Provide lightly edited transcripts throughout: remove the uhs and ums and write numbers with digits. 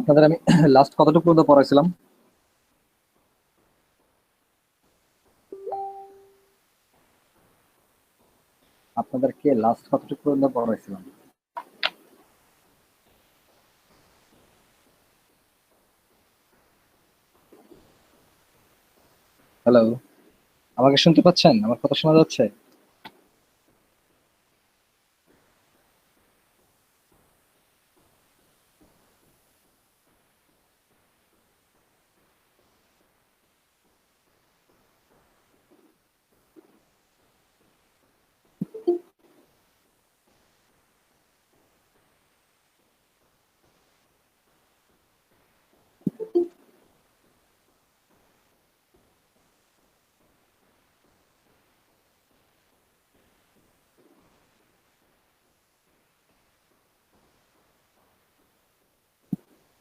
আপনাদের আমি লাস্ট কতটুকু পর্যন্ত পড়াইছিলাম? আপনাদেরকে লাস্ট কতটুকু পর্যন্ত পড়াইছিলাম? হ্যালো, আমাকে শুনতে পাচ্ছেন? আমার কথা শোনা যাচ্ছে?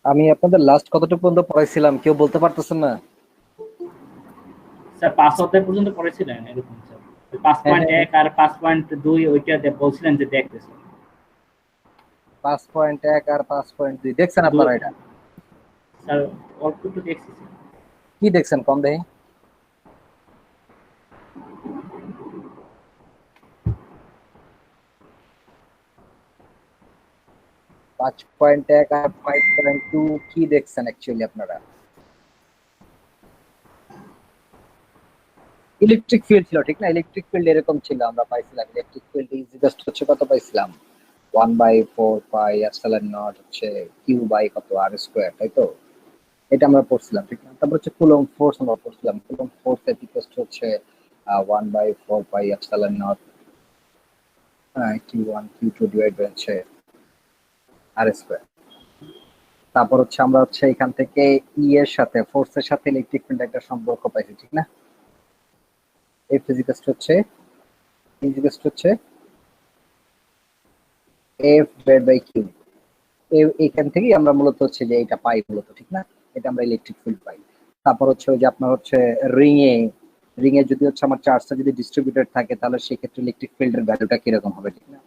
আমি আপনাদের লাস্ট কতটুকু পর্যন্ত পড়াইছিলাম কেউ বলতে পারতেছেন না? স্যার 5 অধ্যায় পর্যন্ত পড়েছিলেন এরকম স্যার। পাঁচ হ্যাঁ পয়েন্ট হ্যাঁ, এক আর 5.2 ওইটা বলছিলেন যে দেখতেছেন। 5.1 আর 5.2 দেখছেন আপনারা এটা? স্যার অল্প একটু দেখছি স্যার। কি দেখছেন কম দেখি? 5.1 আর 5.2 কি দেখছেন অ্যাকচুয়ালি আপনারা? ইলেকট্রিক ফিল্ড ছিল ঠিক না? ইলেকট্রিক ফিল্ড এরকম ছিল, আমরা পাইছিলাম ইলেকট্রিক ফিল্ড ইজ জাস্ট হচ্ছে কত পাইছিলাম, 1/4 পাই এপসাইলন নট হচ্ছে কিউ বাই কত আর স্কোয়ার, তাই তো? এটা আমরা পড়ছিলাম ঠিক না? তারপর হচ্ছে কুলম্ব ফোর্স আমরা পড়ছিলাম, কুলম্ব ফোর্স এর ইকুয়াল হচ্ছে 1/4 pi epsilon naught Q one Q two divide by হচ্ছে আর স্কোয়ার। তারপর হচ্ছে আমরা হচ্ছে এখান থেকে ই এর সাথে ফোর্সের সাথে ইলেকট্রিক ফিল্ড একটা সম্পর্ক পাইছি ঠিক না? এই ফিজিক্যাল হচ্ছে এফ ডিভাইড বাই কিউ। এইখান থেকেই আমরা মূলত হচ্ছে যে এটা পাই মূলত ঠিক না? এটা আমরা ইলেকট্রিক ফিল্ড পাই। তারপর হচ্ছে ওই যে আপনার হচ্ছে রিং এ যদি হচ্ছে আমার চার্জটা যদি ডিস্ট্রিবিউটেড থাকে তাহলে সেক্ষেত্রে ইলেকট্রিক ফিল্ডের ভ্যালুটা কিরকম হবে ঠিক না?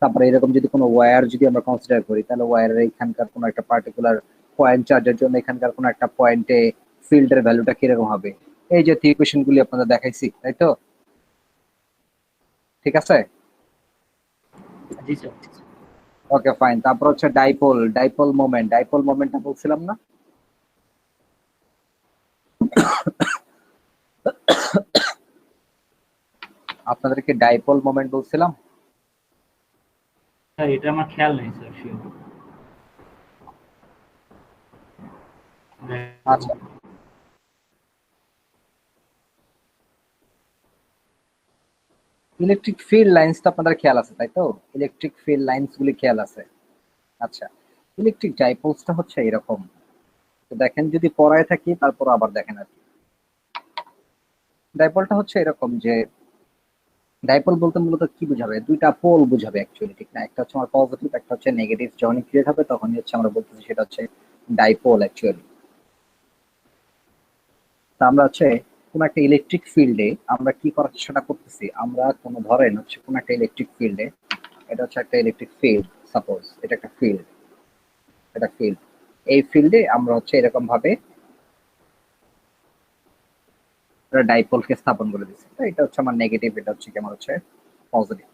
তারপরে এরকম যদি কোনো ওয়্যার যদি আমরা কনসিডার করি তাহলে ওয়্যারের এখানকার কোনো একটা পার্টিকুলার পয়েন্ট চার্জের জন্য এখানকার কোনো একটা পয়েন্টে ফিল্ডের ভ্যালুটা কিরকম হবে, এই যে ইকুয়েশন গুলি আপনাদের দেখাইছি তাই তো? ঠিক আছে, জি স্যার। Okay fine. তারপর হচ্ছে ডাইপোল মোমেন্টটা বলছিলাম না? আপনাদেরকে ডাইপোল মোমেন্ট বলছিলাম। স্যার এটা আমার খেয়াল নেই স্যার শিওর। আচ্ছা, ইলেকট্রিক ফিল্ড লাইন্স তো আপনাদের খেয়াল আছে তাই তো? ইলেকট্রিক ফিল্ড লাইন্স গুলি খেয়াল আছে। আচ্ছা, ইলেকট্রিক ডাইপোলসটা হচ্ছে এরকম, তো দেখেন যদি পড়ায় থাকি তারপর আবার দেখেন আর কি। ডাইপোলটা হচ্ছে এরকম যে ডাইপোল বলতে মূলত কি বুঝাবে, দুইটা পোল বুঝাবে অ্যাকচুয়ালি ঠিক না? একটা হচ্ছে আমার পজিটিভ, একটা হচ্ছে নেগেটিভ, যখনই ক্রিয়েট হবে তখনই হচ্ছে আমরা বলতেছি সেটা হচ্ছে ডাইপোল অ্যাকচুয়ালি। তা আমরা হচ্ছে কোন একটা ইলেকট্রিক ফিল্ডে আমরা কি করার চেষ্টা করতেছি, আমরা কোনো ধরেন হচ্ছে কোন একটা ইলেকট্রিক ফিল্ডে, এটা হচ্ছে একটা ইলেকট্রিক ফিল্ড, সাপোজ এটা একটা ফিল্ড, এটা ফিল্ড, এই ফিল্ডে আমরা হচ্ছে এরকম ভাবে ডাইপোলকে স্থাপন করে দিচ্ছি। তো এটা হচ্ছে আমার নেগেটিভ, এটা হচ্ছে কি আমার হচ্ছে পজিটিভ।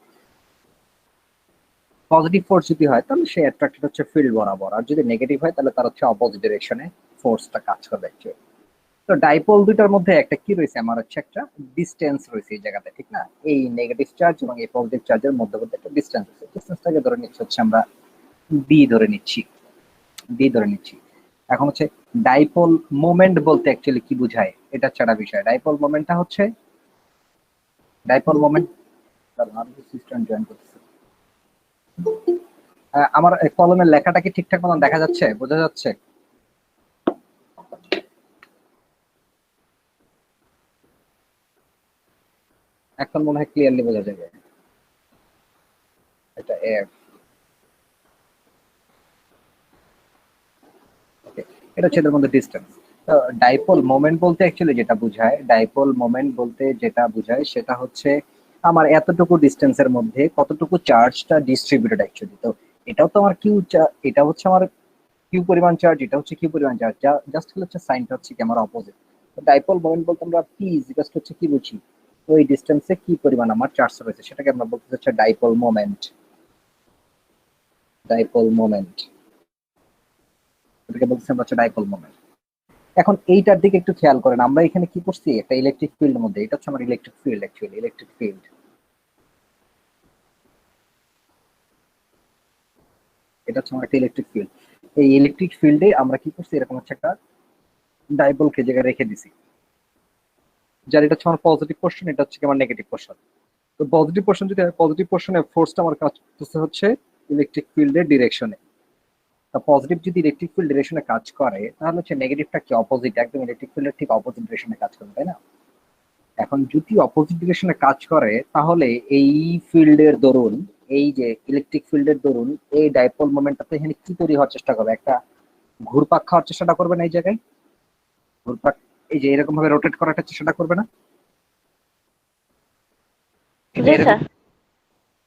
পজিটিভ ফোর্স যদি হয় তাহলে সে অ্যাট্রাক্টেড হচ্ছে ফিল্ড বরাবর, আর যদি নেগেটিভ হয় তাহলে তার হচ্ছে অপোজিট ডিরেকশনে ফোর্সটা কাজ করবে অ্যাকচুয়ালি। তো ডাইপোল দুইটার মধ্যে একটা কি রয়েছে, আমার হচ্ছে একটা ডিস্টেন্স রয়েছে এই জায়গাতে ঠিক না? এই নেগেটিভ চার্জ এবং এই পজিটিভ চার্জের মধ্যে একটা ডিস্টেন্স রয়েছে, ডিস্টেন্সটাকে ধরে নিচ্ছি হচ্ছে আমরা ডি ধরে নিচ্ছি, ডি ধরে নিচ্ছি। এখন হচ্ছে ডাইপোল মোমেন্ট বলতে অ্যাকচুয়ালি কি বোঝায়, এটা হচ্ছে একটা বিষয়। ডাইপোল মোমেন্টটা হচ্ছে ডাইপোল মোমেন্ট সিস্টেম জয়েন করতেছে। আমার কলমের লেখাটা কি ঠিকঠাক মতন দেখা যাচ্ছে, বোঝা যাচ্ছে? এখন মনে হয় ক্লিয়ারলি বোঝা যাবে। এটা এফ, ওকে, এটা হচ্ছে এদের মধ্যে ডিস্টেন্স। তো ডাইপোল মোমেন্ট বলতে অ্যাকচুয়ালি যেটা বোঝায়, ডাইপোল মোমেন্ট বলতে যেটা বোঝায় সেটা হচ্ছে আমার এতটুকু ডিস্টেন্সের মধ্যে কতটুকু চার্জটা ডিস্ট্রিবিউটেড অ্যাকচুয়ালি। তো এটাও তো আমার কিউ, এটা হচ্ছে আমার কিউ পরিমাণ চার্জ, এটা হচ্ছে কিউ পরিমাণ চার্জ, জাস্ট হচ্ছে সাইনটা হচ্ছে কি আমার অপোজিট। তো ডাইপোল মোমেন্ট বলতে আমরা পি ইকুয়াল হচ্ছে কি বুঝি, ওই ডিসটেন্সে কি পরিমাণ আমার চার্জ রয়েছে সেটাকে আমরা বলতে হচ্ছে ডাইপোল মোমেন্ট। ডাইপোল মোমেন্ট এটাকে বলতে আমরা হচ্ছে ডাইপোল মোমেন্ট। এখন এইটার দিকে একটু খেয়াল করেন, আমরা এখানে কি করছি, একটা ইলেকট্রিক ফিল্ডের মধ্যে, এটা হচ্ছে আমার electric field, actually electric field, এটা হচ্ছে আমার একটা ইলেকট্রিক ফিল্ড। এই ইলেকট্রিক ফিল্ডে আমরা কি করছি, এরকম হচ্ছে একটা ডাইপোলকে জায়গায় রেখে দিছি, যার এটা হচ্ছে আমার পজিটিভ পোর্শন, এটা হচ্ছে আমার নেগেটিভ পোর্শন। তো পজিটিভ পোর্শন যদি পজিটিভ পোর্শনে ফোর্সটা আমার কাজ করতেছে হচ্ছে ইলেকট্রিক ফিল্ডের ডিরেকশনে। তা পজিটিভ যদি ইলেকট্রিক ফিল্ড ডিরেকশনে কাজ করে তাহলে হচ্ছে নেগেটিভটা কি অপোজিট, একদম ইলেকট্রিক ফিল্ডের ঠিক অপোজিট ডিরেকশনে কাজ করবে, তাই না? এখন যদি অপোজিট ডিরেকশনে কাজ করে তাহলে এই ফিল্ডের দরুন, এই যে ইলেকট্রিক ফিল্ডের দরুন এই ডাইপোল মোমেন্টটাতে এখানে কি তৈরি হওয়ার চেষ্টা করবে, একটা ঘুরপাক খাওয়ার চেষ্টাটা করবে না, এই জায়গায় ঘুরপাক, এই যে এরকম ভাবে রোটেট করার চেষ্টাটা করবে না, জি স্যার।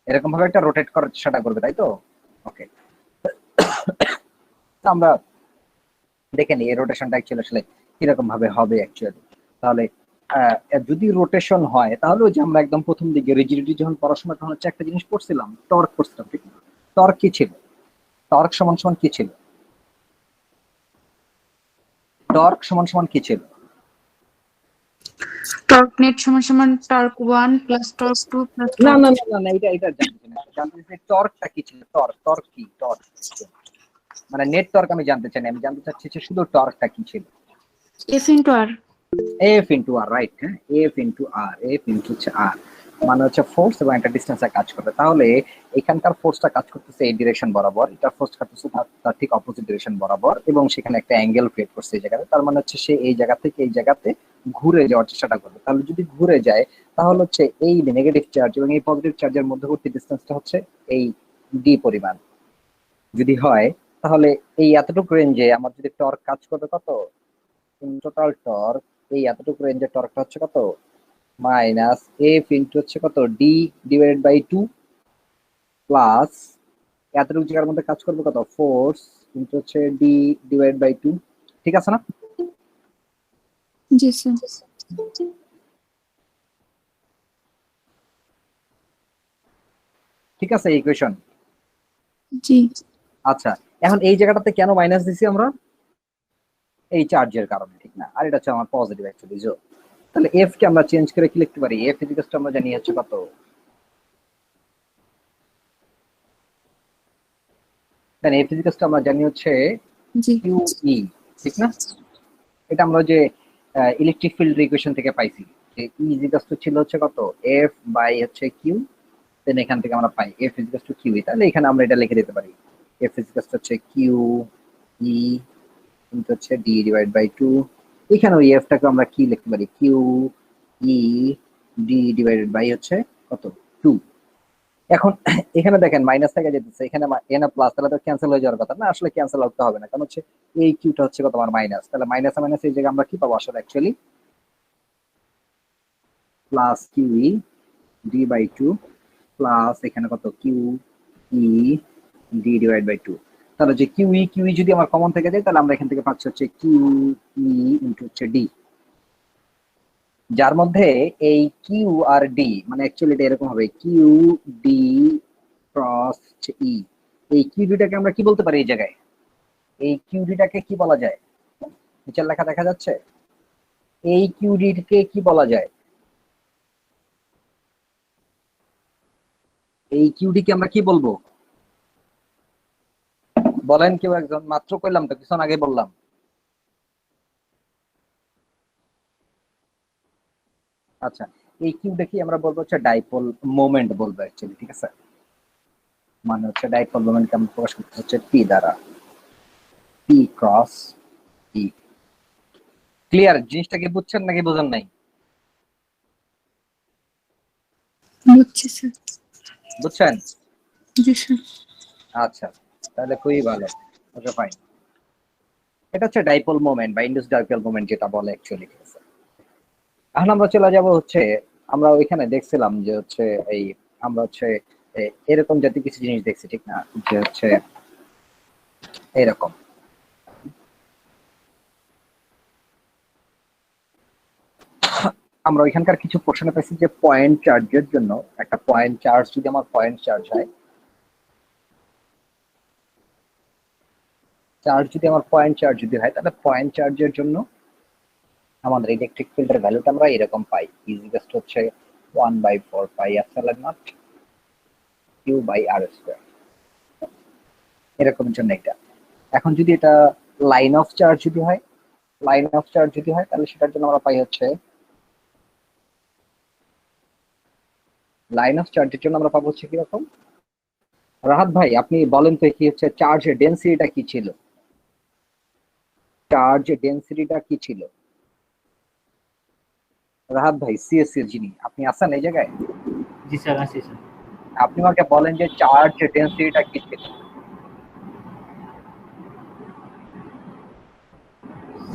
এরকম ভাবে একটা রোটেট করার চেষ্টাটা করবে, তাই তো? ওকে, আমরা দেখে নিই এই রোটেশনটা অ্যাকচুয়ালি আসলে কিরকম ভাবে হবে অ্যাকচুয়ালি। তাহলে যদি রোটেশন হয় তাহলে ওই যে আমরা একদম প্রথম দিকে রিজিডিটি যখন পড়াশোনা তখন হচ্ছে একটা জিনিস পড়ছিলাম, টর্ক পড়ছিলাম, ঠিক না? টর্ক কি ছিল, টর্ক সমান সমান কি ছিল, টর্ক সমান সমান কি ছিল? টর্ক নেট সমান সমান টর্ক 1 প্লাস টর্ক 2 প্লাস না টর্ক না না না, এটা জানতে না, জানতে চাই টর্কটা কি ছিল, টর্ক, টর্ক কি, টর্ক মানে নেট টর্ক আমি জানতে চাই না, আমি জানতে চাচ্ছি যে শুধু টর্কটা কি ছিল। এফ ইন্টু আর। এফ ইন্টু আর, রাইট, হ্যাঁ, এফ ইন্টু আর, এফ ইন্টু হচ্ছে আর, মানে হচ্ছে ফোর্স এবং একটা ডিস্টেন্সে কাজ করবে। তাহলে এখানকার ফোর্সটা কাজ করতেছে এই ডিরেকশন বরাবর, এটা ফোর্স করতেছে তার ঠিক অপোজিট ডিরেকশন বরাবর, এবং সেখানে একটা অ্যাঙ্গেল ক্রিয়েট করছে এই জায়গাতে, তার মানে হচ্ছে সে এই জায়গা থেকে এই জায়গাতে ঘুরে যাওয়ার চেষ্টাটা করবে। তাহলে যদি ঘুরে যায় তাহলে হচ্ছে এই নেগেটিভ চার্জ এবং এই পজিটিভ চার্জের মধ্যবর্তী ডিস্টেন্সটা হচ্ছে এই ডি পরিমাণ যদি হয়, তাহলে এই এতটুকু রেঞ্জে আমার যদি টর্ক কাজ করবে কত, টোটাল টর্ক এই এতটুকু রেঞ্জের টর্কটা হচ্ছে কত, মাইনাস এফ ইন্টু হচ্ছে কত, ডি ডিভাইডেড বাই 2 প্লাস এতটুকু জায়গার মধ্যে কাজ করবে কত, ফোর্স ইন্টু হচ্ছে ডি ডিভাইড বাই 2, ঠিক আছে না? জি স্যার। ঠিক আছে ইকুয়েশন। জি। আচ্ছা, এখন এই জায়গাটাতে কেন মাইনাস দিছি আমরা, এই চার্জের কারণে, ঠিক না? আর এটা হচ্ছে আমার পজিটিভ অ্যাকচুয়ালি। তাহলে এফ কে আমরা চেঞ্জ করে কি লিখতে পারি, এফ ইকুয়াল আমরা জানি হচ্ছে কত, দেন এফ ইকুয়াল আমরা জানি হচ্ছে জি। কিউ ই, ঠিক না? এটা আমরা যে ইলেকট্রিক ফিল্ড ইকুয়েশন থেকে পাইছি যে ই ইকুয়াল ছিল হচ্ছে কত, এফ বাই হচ্ছে কিউ, দেন এখান থেকে আমরা পাই F equal to Q E. তাহলে এখানে আমরা এটা লিখে দিতে পারি এফ ইকুয়াল হচ্ছে কিউ ই ইনটু হচ্ছে ডি ডিভাইড বাই 2, এখানে ওই এফটাকে আমরা কি লিখতে পারি, Q E D divided by হচ্ছে কত, 2। এখন এখানে দেখেন মাইনাস থেকে যেতেছে, এখানে এন প্লাস, তাহলে তো ক্যান্সেল হয়ে যাওয়ার কথা না, আসলে ক্যান্সেল আউট হবে না, কারণ হচ্ছে এই কিউটা হচ্ছে কত আমার মাইনাস, তাহলে মাইনাস মাইনাস এই জায়গায় আমরা কি পাবো আসলে actually plus Q E D by 2 plus এখানে কত, Q E D divide by 2। তাহলে যে কিউ ই যদি আমার কমন থেকে যায় তাহলে আমরা এখান থেকে পাচ্ছি হচ্ছে কিউ ই ইনটু হচ্ছে ডি, যার মধ্যে এই কিউ আর ডি মানে অ্যাকচুয়ালি এটা এরকম হবে, কিউ ডি ক্রস ই। এই কিউ ডিটাকে আমরা কি বলতে পারি এই জায়গায়, এই কিউ ডিটাকে কি বলা যায়, নিচের লেখা দেখা যাচ্ছে, এই কিউ ডিকে কি বলা যায়, এই কিউ ডি কে আমরা কি বলবো বলেন কেউ একজন, মাত্র কইলাম তো, কিছুক্ষণ আগে বললাম। আচ্ছা, এই কিউটা কি আমরা বলবো হচ্ছে ডাইপোল মোমেন্ট বলবো অ্যাকচুয়ালি, ঠিক আছে? মানে হচ্ছে ডাইপোল মোমেন্টকে আমরা প্রকাশ করতে হচ্ছে পি দ্বারা, পি ক্রস ই। ক্লিয়ার? জিনিসটা কি বুঝছেন নাকি বুঝেন নাই? বুঝছি স্যার। বুঝছেন? জি স্যার। আচ্ছা, তাহলে খুবই ভালো, ওকে ফাইন। এটা হচ্ছে ডাইপোল মোমেন্ট বা ইন্ডাস ডাইপোল মোমেন্ট যেটা বলে অ্যাকচুয়ালি, ঠিক আছে? এখন আমরা চলে যাব হচ্ছে, আমরা ওইখানে দেখছিলাম যে হচ্ছে এই আমরা হচ্ছে এরকম জাতীয় কিছু জিনিস দেখছি, ঠিক না? যে হচ্ছে এরকম আমরা ওইখানকার কিছু প্রশ্নে পাইছি যে পয়েন্ট চার্জের জন্য একটা পয়েন্ট চার্জ যদি আমার পয়েন্ট চার্জ হয়, পয়েন্ট চার্জ যদি হয় তাহলে পয়েন্ট চার্জের জন্য আমাদের ইলেকট্রিক ফিল্ডের ভ্যালুটা আমরা এরকম পাই, ইজিয়েস্ট হচ্ছে 1/4 pi epsilon naught Q by R square, এরকম জন্য এটা। এখন যদি এটা লাইন অফ চার্জ যদি হয়, তাহলে সেটার জন্য আমরা পাই হচ্ছে লাইন অফ চার্জের জন্য আমরা পাবো হচ্ছে কিরকম। রাহাত ভাই আপনি বলেন তো কি হচ্ছে চার্জের ডেনসিটিটা কি ছিল, রাহাত ভাই সিএসসি এর যিনি, আপনি আছেন এই জায়গায়? জি স্যার, আছি স্যার। আপনি আমাকে বলেন যে চার্জ ডেনসিটিটা কি ছিল।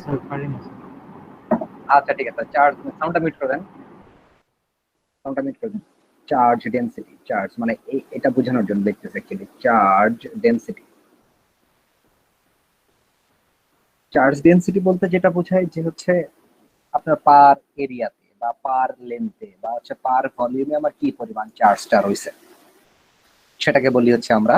স্যার পারি না স্যার। আচ্ছা ঠিক আছে, চার্জ সাউন্ডটা মিউট করে দেন, চার্জ ডেনসিটি, চার্জ মানে এটা বোঝানোর জন্য দেখতেছে অ্যাকচুয়ালি চার্জ ডেনসিটি বলতে যেটা বোঝায় যে হচ্ছে আপনার পার এরিয়াতে বা পার লেন্থে বা হচ্ছে পার ভলিউমে আমার কি পরিমাণ চার্জটা রয়েছে সেটাকে বলি হচ্ছে আমরা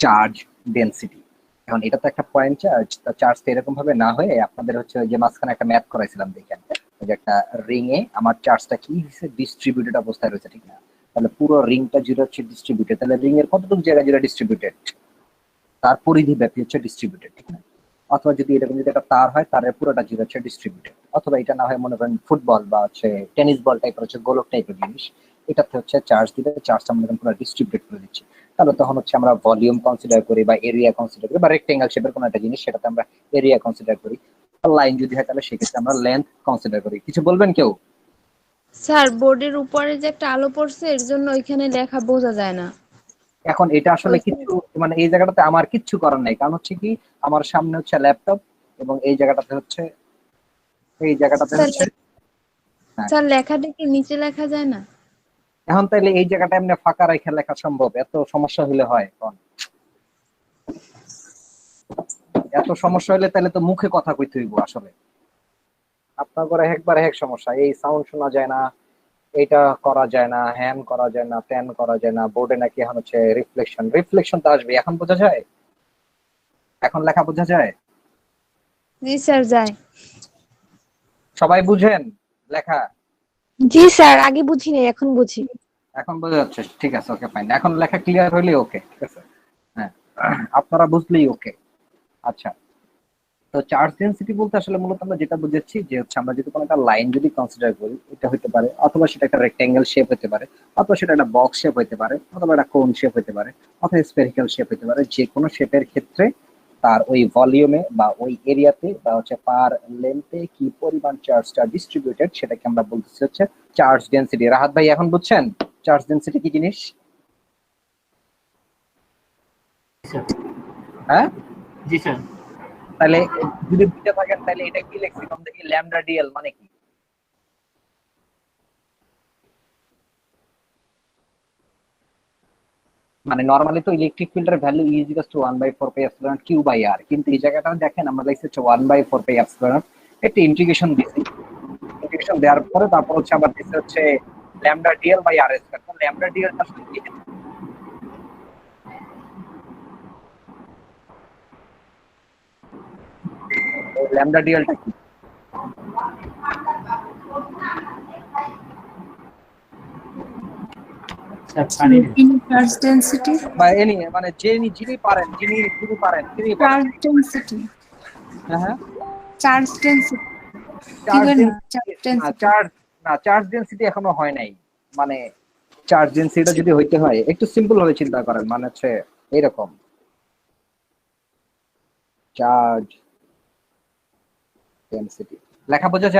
চার্জ ডেনসিটি। এখন এটা তো একটা পয়েন্ট চার্জ, তা চার্জটা এরকম ভাবে না হয়ে আপনাদের হচ্ছে ওই যে মাঝখানে একটা ম্যাথ করাইছিলাম দেখেন, ওই যে একটা রিং এ আমার চার্জটা কি হচ্ছে ডিস্ট্রিবিউটেড অবস্থায় রয়েছে, ঠিক না? তাহলে পুরো রিংটা জুড়ে হচ্ছে ডিস্ট্রিবিউটেড, তাহলে রিং এর কতটুকু জায়গা জুড়ে ডিস্ট্রিবিউটেড, তার পরিধি ব্যাপী হচ্ছে ডিস্ট্রিবিউটেড, ঠিক না? অথবা যদি এরকম যদি একটা তার হয় তারের পুরোটা জুড়ে হচ্ছে ডিস্ট্রিবিউটেড, অথবা এটা না হয় মনে করেন ফুটবল বা হচ্ছে টেনিস বল টাইপের হচ্ছে গোলক টাইপের জিনিস, এটাতে হচ্ছে চার্জ দিলে চার্জটা মনে করেন পুরো ডিস্ট্রিবিউটেড করে দিচ্ছি, তাহলে তখন হচ্ছে আমরা ভলিউম কনসিডার করি বা এরিয়া কনসিডার করি বা রেক্টেঙ্গেল শেপের কোনো একটা জিনিস সেটাতে আমরা এরিয়া কনসিডার করি। লাইন যদি হয় তাহলে সেক্ষেত্রে আমরা লেন্থ কনসিডার করি। কিছু বলবেন কেউ? স্যার বোর্ডের উপরে যে একটা আলো পড়ছে এর জন্য ওইখানে লেখা বোঝা যায় না। এখন এটা আসলে কিছু মানে এই জায়গাটাতে আমার কিচ্ছু করার নাই, কারণ হচ্ছে কি আমার সামনে হচ্ছে ল্যাপটপ এবং এই জায়গাটাতে হচ্ছে হ্যাঁ। স্যার লেখাটা কি নিচে লেখা যায় না? এখন তাইলে এই জায়গাটা এমনি ফাঁকা রেখে লেখা সম্ভব? এত সমস্যা হলে হয়? এত সমস্যা হলে তাহলে তো মুখে কথা কইতে হইব আসলে। আপনার করে একবার এক সমস্যা, এই সাউন্ড শোনা যায় না, এটা করা যায় না, হ্যান করা যায় না, প্যান করা যায় না, বোর্ডে নাকি এখন হচ্ছে রিফ্লেকশন তো আসবে। এখন বোঝা যায়? এখন লেখা বোঝা যায়? জি স্যার যায়। সবাই বুঝেন লেখা? জি স্যার, আগে বুঝি নাই, এখন বুঝি। এখন বোঝা যাচ্ছে, ঠিক আছে, ওকে ফাইন। এখন লেখা ক্লিয়ার হইলে ওকে, ঠিক আছে। হ্যাঁ, আপনারা বুঝলেই ওকে। আচ্ছা, তো চার্জ ডেনসিটি বলতে আসলে মূলত আমরা যেটা বুঝেছি যে হচ্ছে আমরা যদি কোনো একটা লাইন যদি কনসিডার করি, এটা হতে পারে অথবা সেটা একটা রেক্টেঙ্গেল শেপ হতে পারে, অথবা সেটা একটা বক্স শেপ হতে পারে, অথবা একটা কোন শেপ হতে পারে, অথবা স্ফেরিক্যাল শেপ হতে পারে। যে কোনো শেপের ক্ষেত্রে তার ওই ভলিউমে বা ওই এরিয়াতে বা হচ্ছে পার লেন্থে কি পরিমাণ চার্জটা ডিস্ট্রিবিউটেড সেটাকে আমরা বলতেছি হচ্ছে চার্জ ডেনসিটি। রাহাত ভাই এখন বুঝছেন চার্জ ডেনসিটি কি জিনিস? স্যার হ্যাঁ, জি স্যার। তাহলে যদি বুঝতে থাকেন তাহলে এটা কি লিখছি কম দেখি, ল্যামডা ডিএল মানে কি? মানে নরমালি তো ইলেকট্রিক ফিল্ডের value is equal to 1/4 pi epsilon Q by R, কিন্তু এই জায়গাটা দেখেন আমরা লিখছি হচ্ছে 1/4 পাই এপসিলন, একটা ইন্টিগ্রেশন দিছি, ইন্টিগ্রেশন দেওয়ার পরে তারপর হচ্ছে আবার দিছি হচ্ছে lambda DL by R square. তো ল্যামডা ডিএল আসলে কি? ল্যামডা ডিএলটা কি? স্যার পারি না। Charge density. বা এনি মানে যিনি পারেন তিনি বলেন। Charge density. হ্যাঁ হ্যাঁ, চার্জ ডেনসিটি। চার্জ ডেনসিটি এখনো হয় নাই। মানে চার্জ ডেনসিটিটা যদি হইতে হয় একটু সিম্পল ভাবে চিন্তা করেন, মানে হচ্ছে এরকম চার্জ ডেনসিটি লেখা বোঝা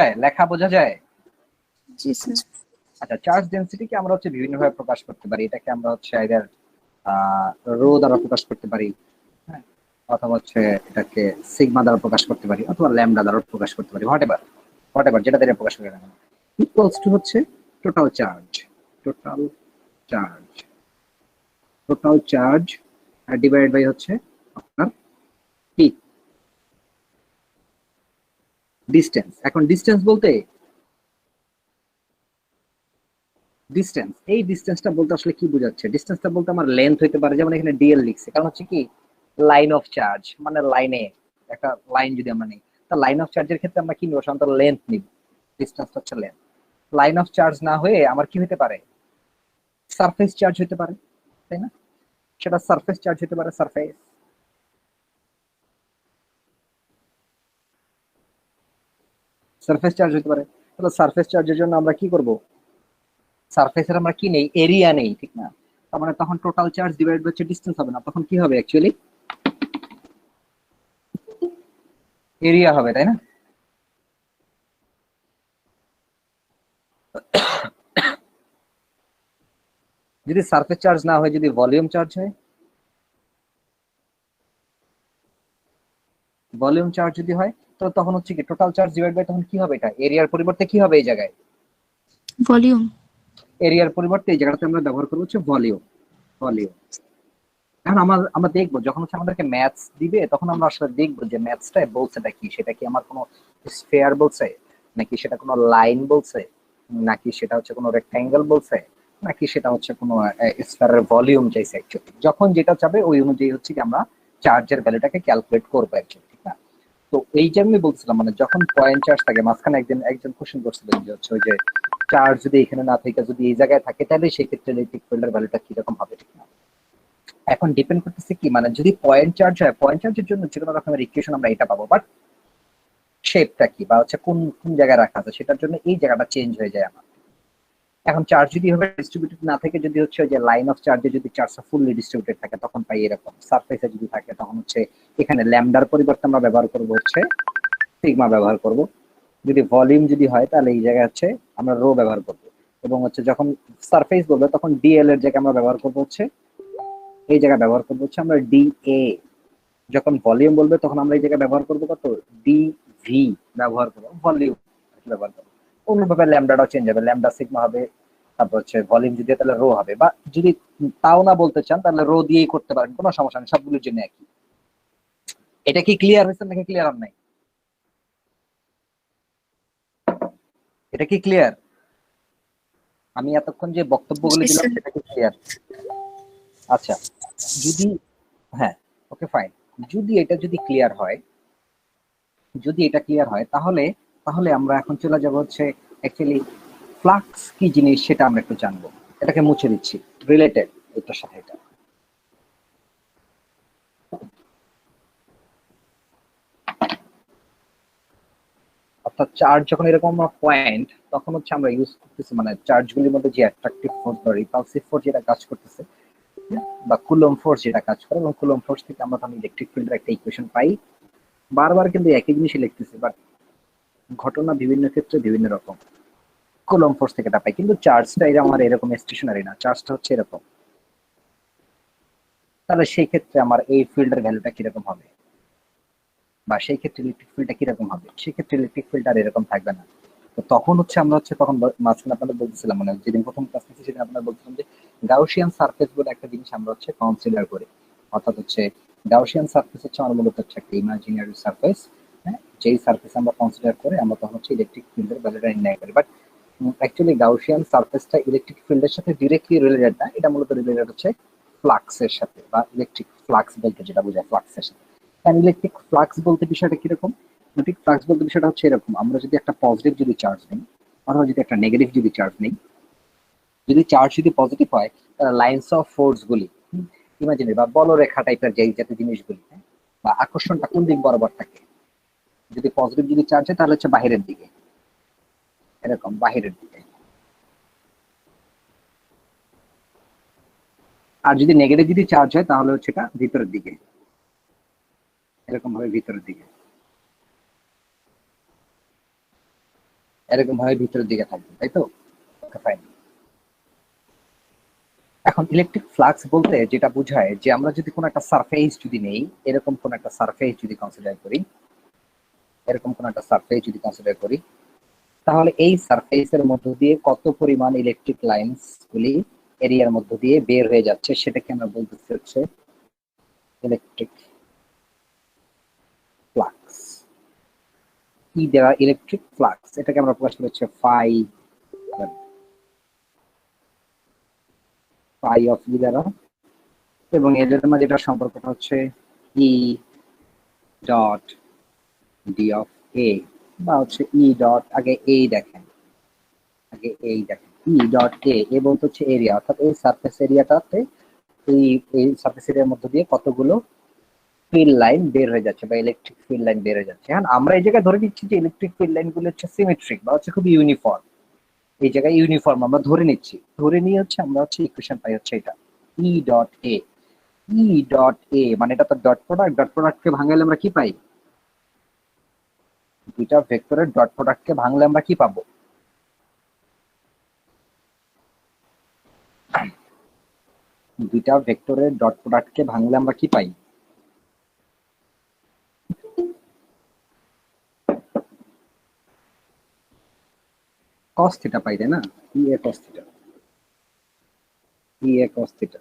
যায়? জি স্যার। আচ্ছা, চার্জ ডেনসিটিকে আমরা হচ্ছে বিভিন্ন ভাবে প্রকাশ করতে পারি। এটাকে আমরা হচ্ছে আইদার রো দ্বারা প্রকাশ করতে পারি, হ্যাঁ, অথবা হচ্ছে এটাকে সিগমা দ্বারা প্রকাশ করতে পারি, অথবা ল্যামডা দ্বারা প্রকাশ করতে পারি, হোয়াটএভার যেটা দ্বারা প্রকাশ করি না কেন, ইকুয়ালস টু হচ্ছে টোটাল চার্জ ডিভাইড বাই হচ্ছে আপনার পি ডিস্টেন্স। এখন ডিস্টেন্স বলতে ডিসটেন্স, এই ডিসটেন্সটা বলতে আসলে কি বোঝাচ্ছে? ডিসটেন্সটা বলতে আমার লেন্থ হইতে পারে, যেমন এখানে ডিএল লিখছে, কারণ হচ্ছে কি লাইন অফ চার্জ, মানে লাইনে একটা লাইন যদি আমরা নিই, তা লাইন অফ চার্জের ক্ষেত্রে আমরা কি নিব? সাধারণত লেন্থ নিব, ডিসটেন্স হচ্ছে লেন্থ। লাইন অফ চার্জ না হয়ে আমার কি হতে পারে? সারফেস চার্জ হতে পারে, তাই না? সেটা সারফেস চার্জ হতে পারে, সারফেস সারফেস চার্জ হতে পারে। তাহলে সারফেস চার্জের জন্য আমরা কি করব? সারফেসের আমরা কি নেই? এরিয়া নেই, ঠিক না? তার মানে তখন টোটাল চার্জ ডিভাইড হচ্ছে ডিসটেন্স হবে না, তখন কি হবে অ্যাকচুয়ালি? এরিয়া হবে, তাই না? যদি সারফেস চার্জ না হয়, যদি ভলিউম চার্জ হয়, ভলিউম চার্জ যদি হয়, তো তখন হচ্ছে কি টোটাল চার্জ ডিভাইড বাই, তখন কি হবে? এটা এরিয়ার পরিবর্তে কি হবে এই জায়গায়? ভলিউম। এরিয়ার পরিবর্তে এই জায়গাতে আমরা ব্যবহার করবো হচ্ছে ভলিউম। ভলিউম। এখন আমরা দেখবো যখন হচ্ছে আমাদেরকে ম্যাথস দিবে, তখন আমরা আসলে দেখবো যে ম্যাথসটা বলছেটা কি, সেটা কি আমার কোনো স্ফেয়ার বলছে, নাকি সেটা কোনো লাইন বলছে, নাকি সেটা হচ্ছে কোনো রেক্ট্যাঙ্গেল বলছে, নাকি সেটা হচ্ছে কোনো স্ফেয়ারের ভলিউম চাইছে অ্যাকচুয়ালি। যখন যেটা চাবে ওই অনুযায়ী হচ্ছে কি আমরা চার্জের ভ্যালুটাকে ক্যালকুলেট করবো অ্যাকচুয়ালি, ঠিক না? তো এই যে আমি বলছিলাম, মানে যখন পয়েন্ট চার্জ থাকে, মাঝখানে একজন কোশ্চেন করছিলেন যে হচ্ছে ওই যে চার্জ যদি এখানে না থাকে, যদি এই জায়গায় থাকে, তাহলে সেই ক্ষেত্রে ইলেকট্রিক ফিল্ডের ভ্যালুটা কিরকম হবে, ঠিক না? এখন ডিপেন্ড করতেছে কি, মানে যদি পয়েন্ট চার্জ হয়, পয়েন্ট চার্জের জন্য যে কোনো রকমের ইকুয়েশন আমরা এটা পাবো, বাট শেপটা কি বা হচ্ছে কোন কোন জায়গায় রাখা আছে সেটার জন্য এই জায়গাটা চেঞ্জ হয়ে যায় আমার। এখন চার্জ যদি হবে ডিস্ট্রিবিউটেড না থাকে, যদি হচ্ছে ওই যে লাইন অফ চার্জে যদি চার্জটা ফুললি ডিস্ট্রিবিউটেড থাকে, তখন পাই এরকম। সারফেসে যদি থাকে, তখন হচ্ছে এখানে ল্যামডার পরিবর্তে আমরা ব্যবহার করবো হচ্ছে সিগমা ব্যবহার করব। যদি ভলিউম যদি হয়, তাহলে এই জায়গায় হচ্ছে আমরা রো ব্যবহার করব। এবং হচ্ছে যখন সারফেস বলবো, তখন ডিএল এর জায়গায় আমরা ব্যবহার করবো হচ্ছে এই জায়গায় ব্যবহার করবো হচ্ছে আমরা ডিএ। যখন ভলিউম বলবে, তখন আমরা এই জায়গায় ব্যবহার করবো কত? ডিভি ব্যবহার করবো, ভলিউম ব্যবহার করবো। অন্যভাবে ল্যামডাটাও চেঞ্জ হবে, ল্যামডা সিগমা হবে, তারপর হচ্ছে ভলিউম যদি হয়, তাহলে রো হবে। বা যদি তাও না বলতে চান, তাহলে রো দিয়েই করতে পারেন, কোনো সমস্যা নেই, সবগুলোর জন্য একই। এটা কি ক্লিয়ার হয়েছে নাকি ক্লিয়ার হন নাই? এটা কি ক্লিয়ার? আমি এতক্ষণ যে বক্তব্যগুলো দিলাম সেটা কি ক্লিয়ার? আচ্ছা, যদি হ্যাঁ, ওকে ফাইন। যদি এটা যদি ক্লিয়ার হয়, যদি এটা ক্লিয়ার হয়, তাহলে তাহলে আমরা এখন চলে যাব হচ্ছে অ্যাকচুয়ালি ফ্লাক্স কি জিনিস সেটা আমরা একটু জানবো। এটাকে মুছে দিচ্ছি, রিলেটেড এটার সাথে এটা। অর্থাৎ চার্জ যখন এরকম পয়েন্ট, তখন হচ্ছে আমরা ইউজ করতেছি, মানে চার্জগুলির মধ্যে যে অ্যাট্রাকটিভ ফোর্স বা রিপালসিভ ফোর্স যেটা কাজ করতেছে, বা কুলম্ব ফোর্স যেটা কাজ করে, এবং কুলম্ব ফোর্স থেকে আমরা তখন ইলেকট্রিক ফিল্ডের একটা ইকুয়েশন পাই। বারবার কিন্তু একই জিনিসই লিখতেছি, বাট ঘটনা বিভিন্ন ক্ষেত্রে বিভিন্ন রকম। কুলম্ব ফোর্স থেকে এটা পাই, কিন্তু চার্জটা এটা আমার এরকম স্টেশনারি না, চার্জটা হচ্ছে এরকম। তাহলে সেই ক্ষেত্রে আমার এই ফিল্ডের ভ্যালুটা কিরকম হবে, বা সেই ক্ষেত্রে ইলেকট্রিক ফিল্ডটা কিরকম হবে? সেই ক্ষেত্রে ইলেকট্রিক ফিল্ড আর এরকম থাকবে না। তো তখন হচ্ছে আমরা হচ্ছে তখন মাঝখানে আপনাদের বলতেছিলাম, মানে যেদিন প্রথম ক্লাস নিচ্ছি সেদিন আপনারা বলছিলাম যে গাউসিয়ান সারফেস বলে একটা জিনিস আমরা হচ্ছে কনসিডার করি। অর্থাৎ হচ্ছে গাউসিয়ান সারফেস হচ্ছে আমার মূলত হচ্ছে একটা ইমাজিনারি সারফেস। হ্যাঁ, যেই সারফেস আমরা কনসিডার করে আমরা তখন হচ্ছে ইলেকট্রিক ফিল্ডের ভ্যালুটা নির্ণয় করি। বাট অ্যাকচুয়ালি গাউসিয়ান সারফেসটা ইলেকট্রিক ফিল্ডের সাথে ডিরেক্টলি রিলেটেড না, এটা মূলত রিলেটেড হচ্ছে ফ্লাক্সের সাথে, বা ইলেকট্রিক ফ্লাক্স বলতে যেটা বোঝায় ফ্লাক্সের সাথে। ইলেকট্রিক ফ্লাক্স বলতে বিষয়টা কিরকম? ইলেকট্রিক ফ্লাক্স বলতে বিষয়টা হচ্ছে এরকম, আমরা যদি একটা পজিটিভ যদি চার্জ নিই, অথবা যদি একটা নেগেটিভ যদি চার্জ নিই, যদি চার্জ যদি পজিটিভ হয়, লাইন্স অফ ফোর্স গুলি ইমাজিনারি বা বলরেখা টাইপের যে জাতীয় জিনিসগুলি, বা আকর্ষণটা কোন দিক বরাবর থাকে, যদি পজিটিভ যদি চার্জ হয় তাহলে হচ্ছে বাহিরের দিকে, এরকম বাহিরের দিকে। আর যদি নেগেটিভ যদি চার্জ হয়, তাহলে হচ্ছে এটা ভিতরের দিকে, এরকম ভাবে ভিতরের দিকে, এরকম ভাবে ভিতরের দিকে থাকবে, তাই তো? ফাইন। এখন ইলেকট্রিক ফ্লাক্স বলতে যেটা বোঝায়, যে আমরা যদি কোনো একটা সারফেস যদি নেই, এরকম কোন একটা সারফেস যদি কনসিডার করি, এরকম কোন একটা সারফেস যদি কনসিডার করি, তাহলে এই সারফেসের মধ্য দিয়ে কত পরিমাণ ইলেকট্রিক লাইন্স গুলি এরিয়ার মধ্য দিয়ে বের হয়ে যাচ্ছে, সেটাকে আমরা বলতেছি হচ্ছে ইলেকট্রিক ফ্লাক্স। ই দেওয়া ইলেকট্রিক ফ্লাক্স, এটাকে আমরা প্রকাশ করি হচ্ছে ফাই। পাই অফ ই দ্বারা, এবং এদের মাঝে এটা সম্পর্কটা হচ্ছে ই ডট ডি অফ এ, বা হচ্ছে ই ডট, আগে এই দেখেন, ই ডট এ বলতে হচ্ছে এরিয়া, অর্থাৎ এই সারফেস এরিয়াটাতে এই সারফেস এরিয়ার মধ্যে দিয়ে কতগুলো ফিল্ড লাইন বের হয়ে যাচ্ছে বা ইলেকট্রিক ফিল্ড লাইন বের হয়ে যাচ্ছে। হ্যাঁ, আমরা এই জায়গায় ধরে নিচ্ছি যে ইলেকট্রিক ফিল্ড লাইন গুলো হচ্ছে সিমেট্রিক বা হচ্ছে খুব ইউনিফর্ম। এই জায়গায় ইউনিফর্ম আমরা ধরে নিচ্ছি, ধরে নিয়ে হচ্ছে আমরা হচ্ছে ইকুয়েশন পাই হচ্ছে এটা E dot A. E dot A মানে এটা তো ডট প্রোডাক্ট, ডট প্রোডাক্টকে ভাঙাইলে আমরা কি পাই? দুইটা ভেক্টরের ডট প্রোডাক্টকে ভাঙলে আমরা কি পাবো? দুইটা ভেক্টরের ডট প্রোডাক্টকে ভাঙলে আমরা কি পাই? cos থিটা পাই, তাই না? ই এ cos থিটা, ই এ cos থিটা।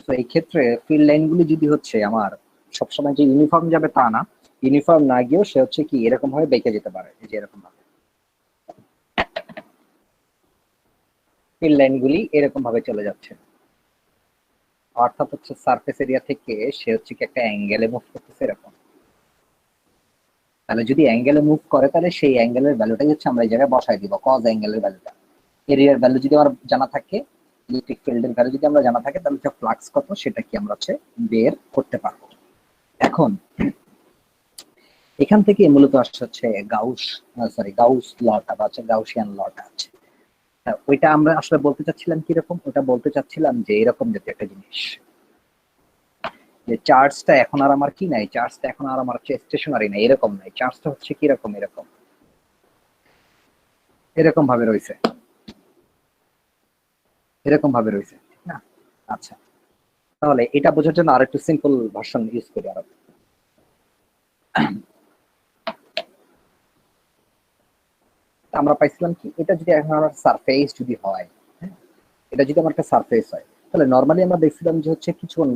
তো এই ক্ষেত্রে ফিল্ড লাইনগুলি যদি হচ্ছে আমার সবসময় যে ইউনিফর্ম যাবে তা না, ইউনিফর্ম না গিয়েও সে হচ্ছে কি এরকম ভাবে বেঁকে যেতে পারে, এই যে এরকম ভাবে ফিল্ড লাইনগুলি এরকম ভাবে চলে যাচ্ছে, অর্থাৎ হচ্ছে সারফেস এরিয়া থেকে সে হচ্ছে কি একটা অ্যাঙ্গেলে মুভ করতেছে এরকম। তাহলে যদি অ্যাঙ্গেলে মুভ করে তাহলে সেই অ্যাঙ্গেলের ভ্যালুটাই হচ্ছে আমরা এই জায়গায় বসাই দিব, কজ অ্যাঙ্গেলের ভ্যালুটা। এরিয়ার ভ্যালু যদি আমার জানা থাকে, ইলেকট্রিক ফিল্ডের ভ্যালু যদি আমরা জানা থাকে, তাহলে হচ্ছে ফ্লাক্স কত সেটা কি আমরা হচ্ছে বের করতে পারবো। এখন এখান থেকে মূলত আসছে হচ্ছে গাউস লটা বা হচ্ছে গাউসিয়ান লটা আছে। ওইটা আমরা আসলে বলতে চাচ্ছিলাম কিরকম, ওটা বলতে চাচ্ছিলাম যে এরকম জাতীয় একটা জিনিস, যে চার্জটা এখন আর আমার কি নাই, চার্জটা এখন আর আমার হচ্ছে স্টেশনারি নাই, এরকম নাই, চার্জটা হচ্ছে কিরকম এরকম এরকম ভাবে রয়েছে, এরকম ভাবে রয়েছে, ঠিক না? আচ্ছা, তাহলে এটা বোঝার জন্য আর একটু সিম্পল ভার্সন ইউজ করি আরো। আমরা পাইছিলাম কি, এটা যদি এখন আমার সারফেস যদি হয়, হ্যাঁ, এটা যদি আমার একটা সারফেস হয়, তাহলে নর্মালি আমরা দেখছিলাম যে হচ্ছে কিছুক্ষণ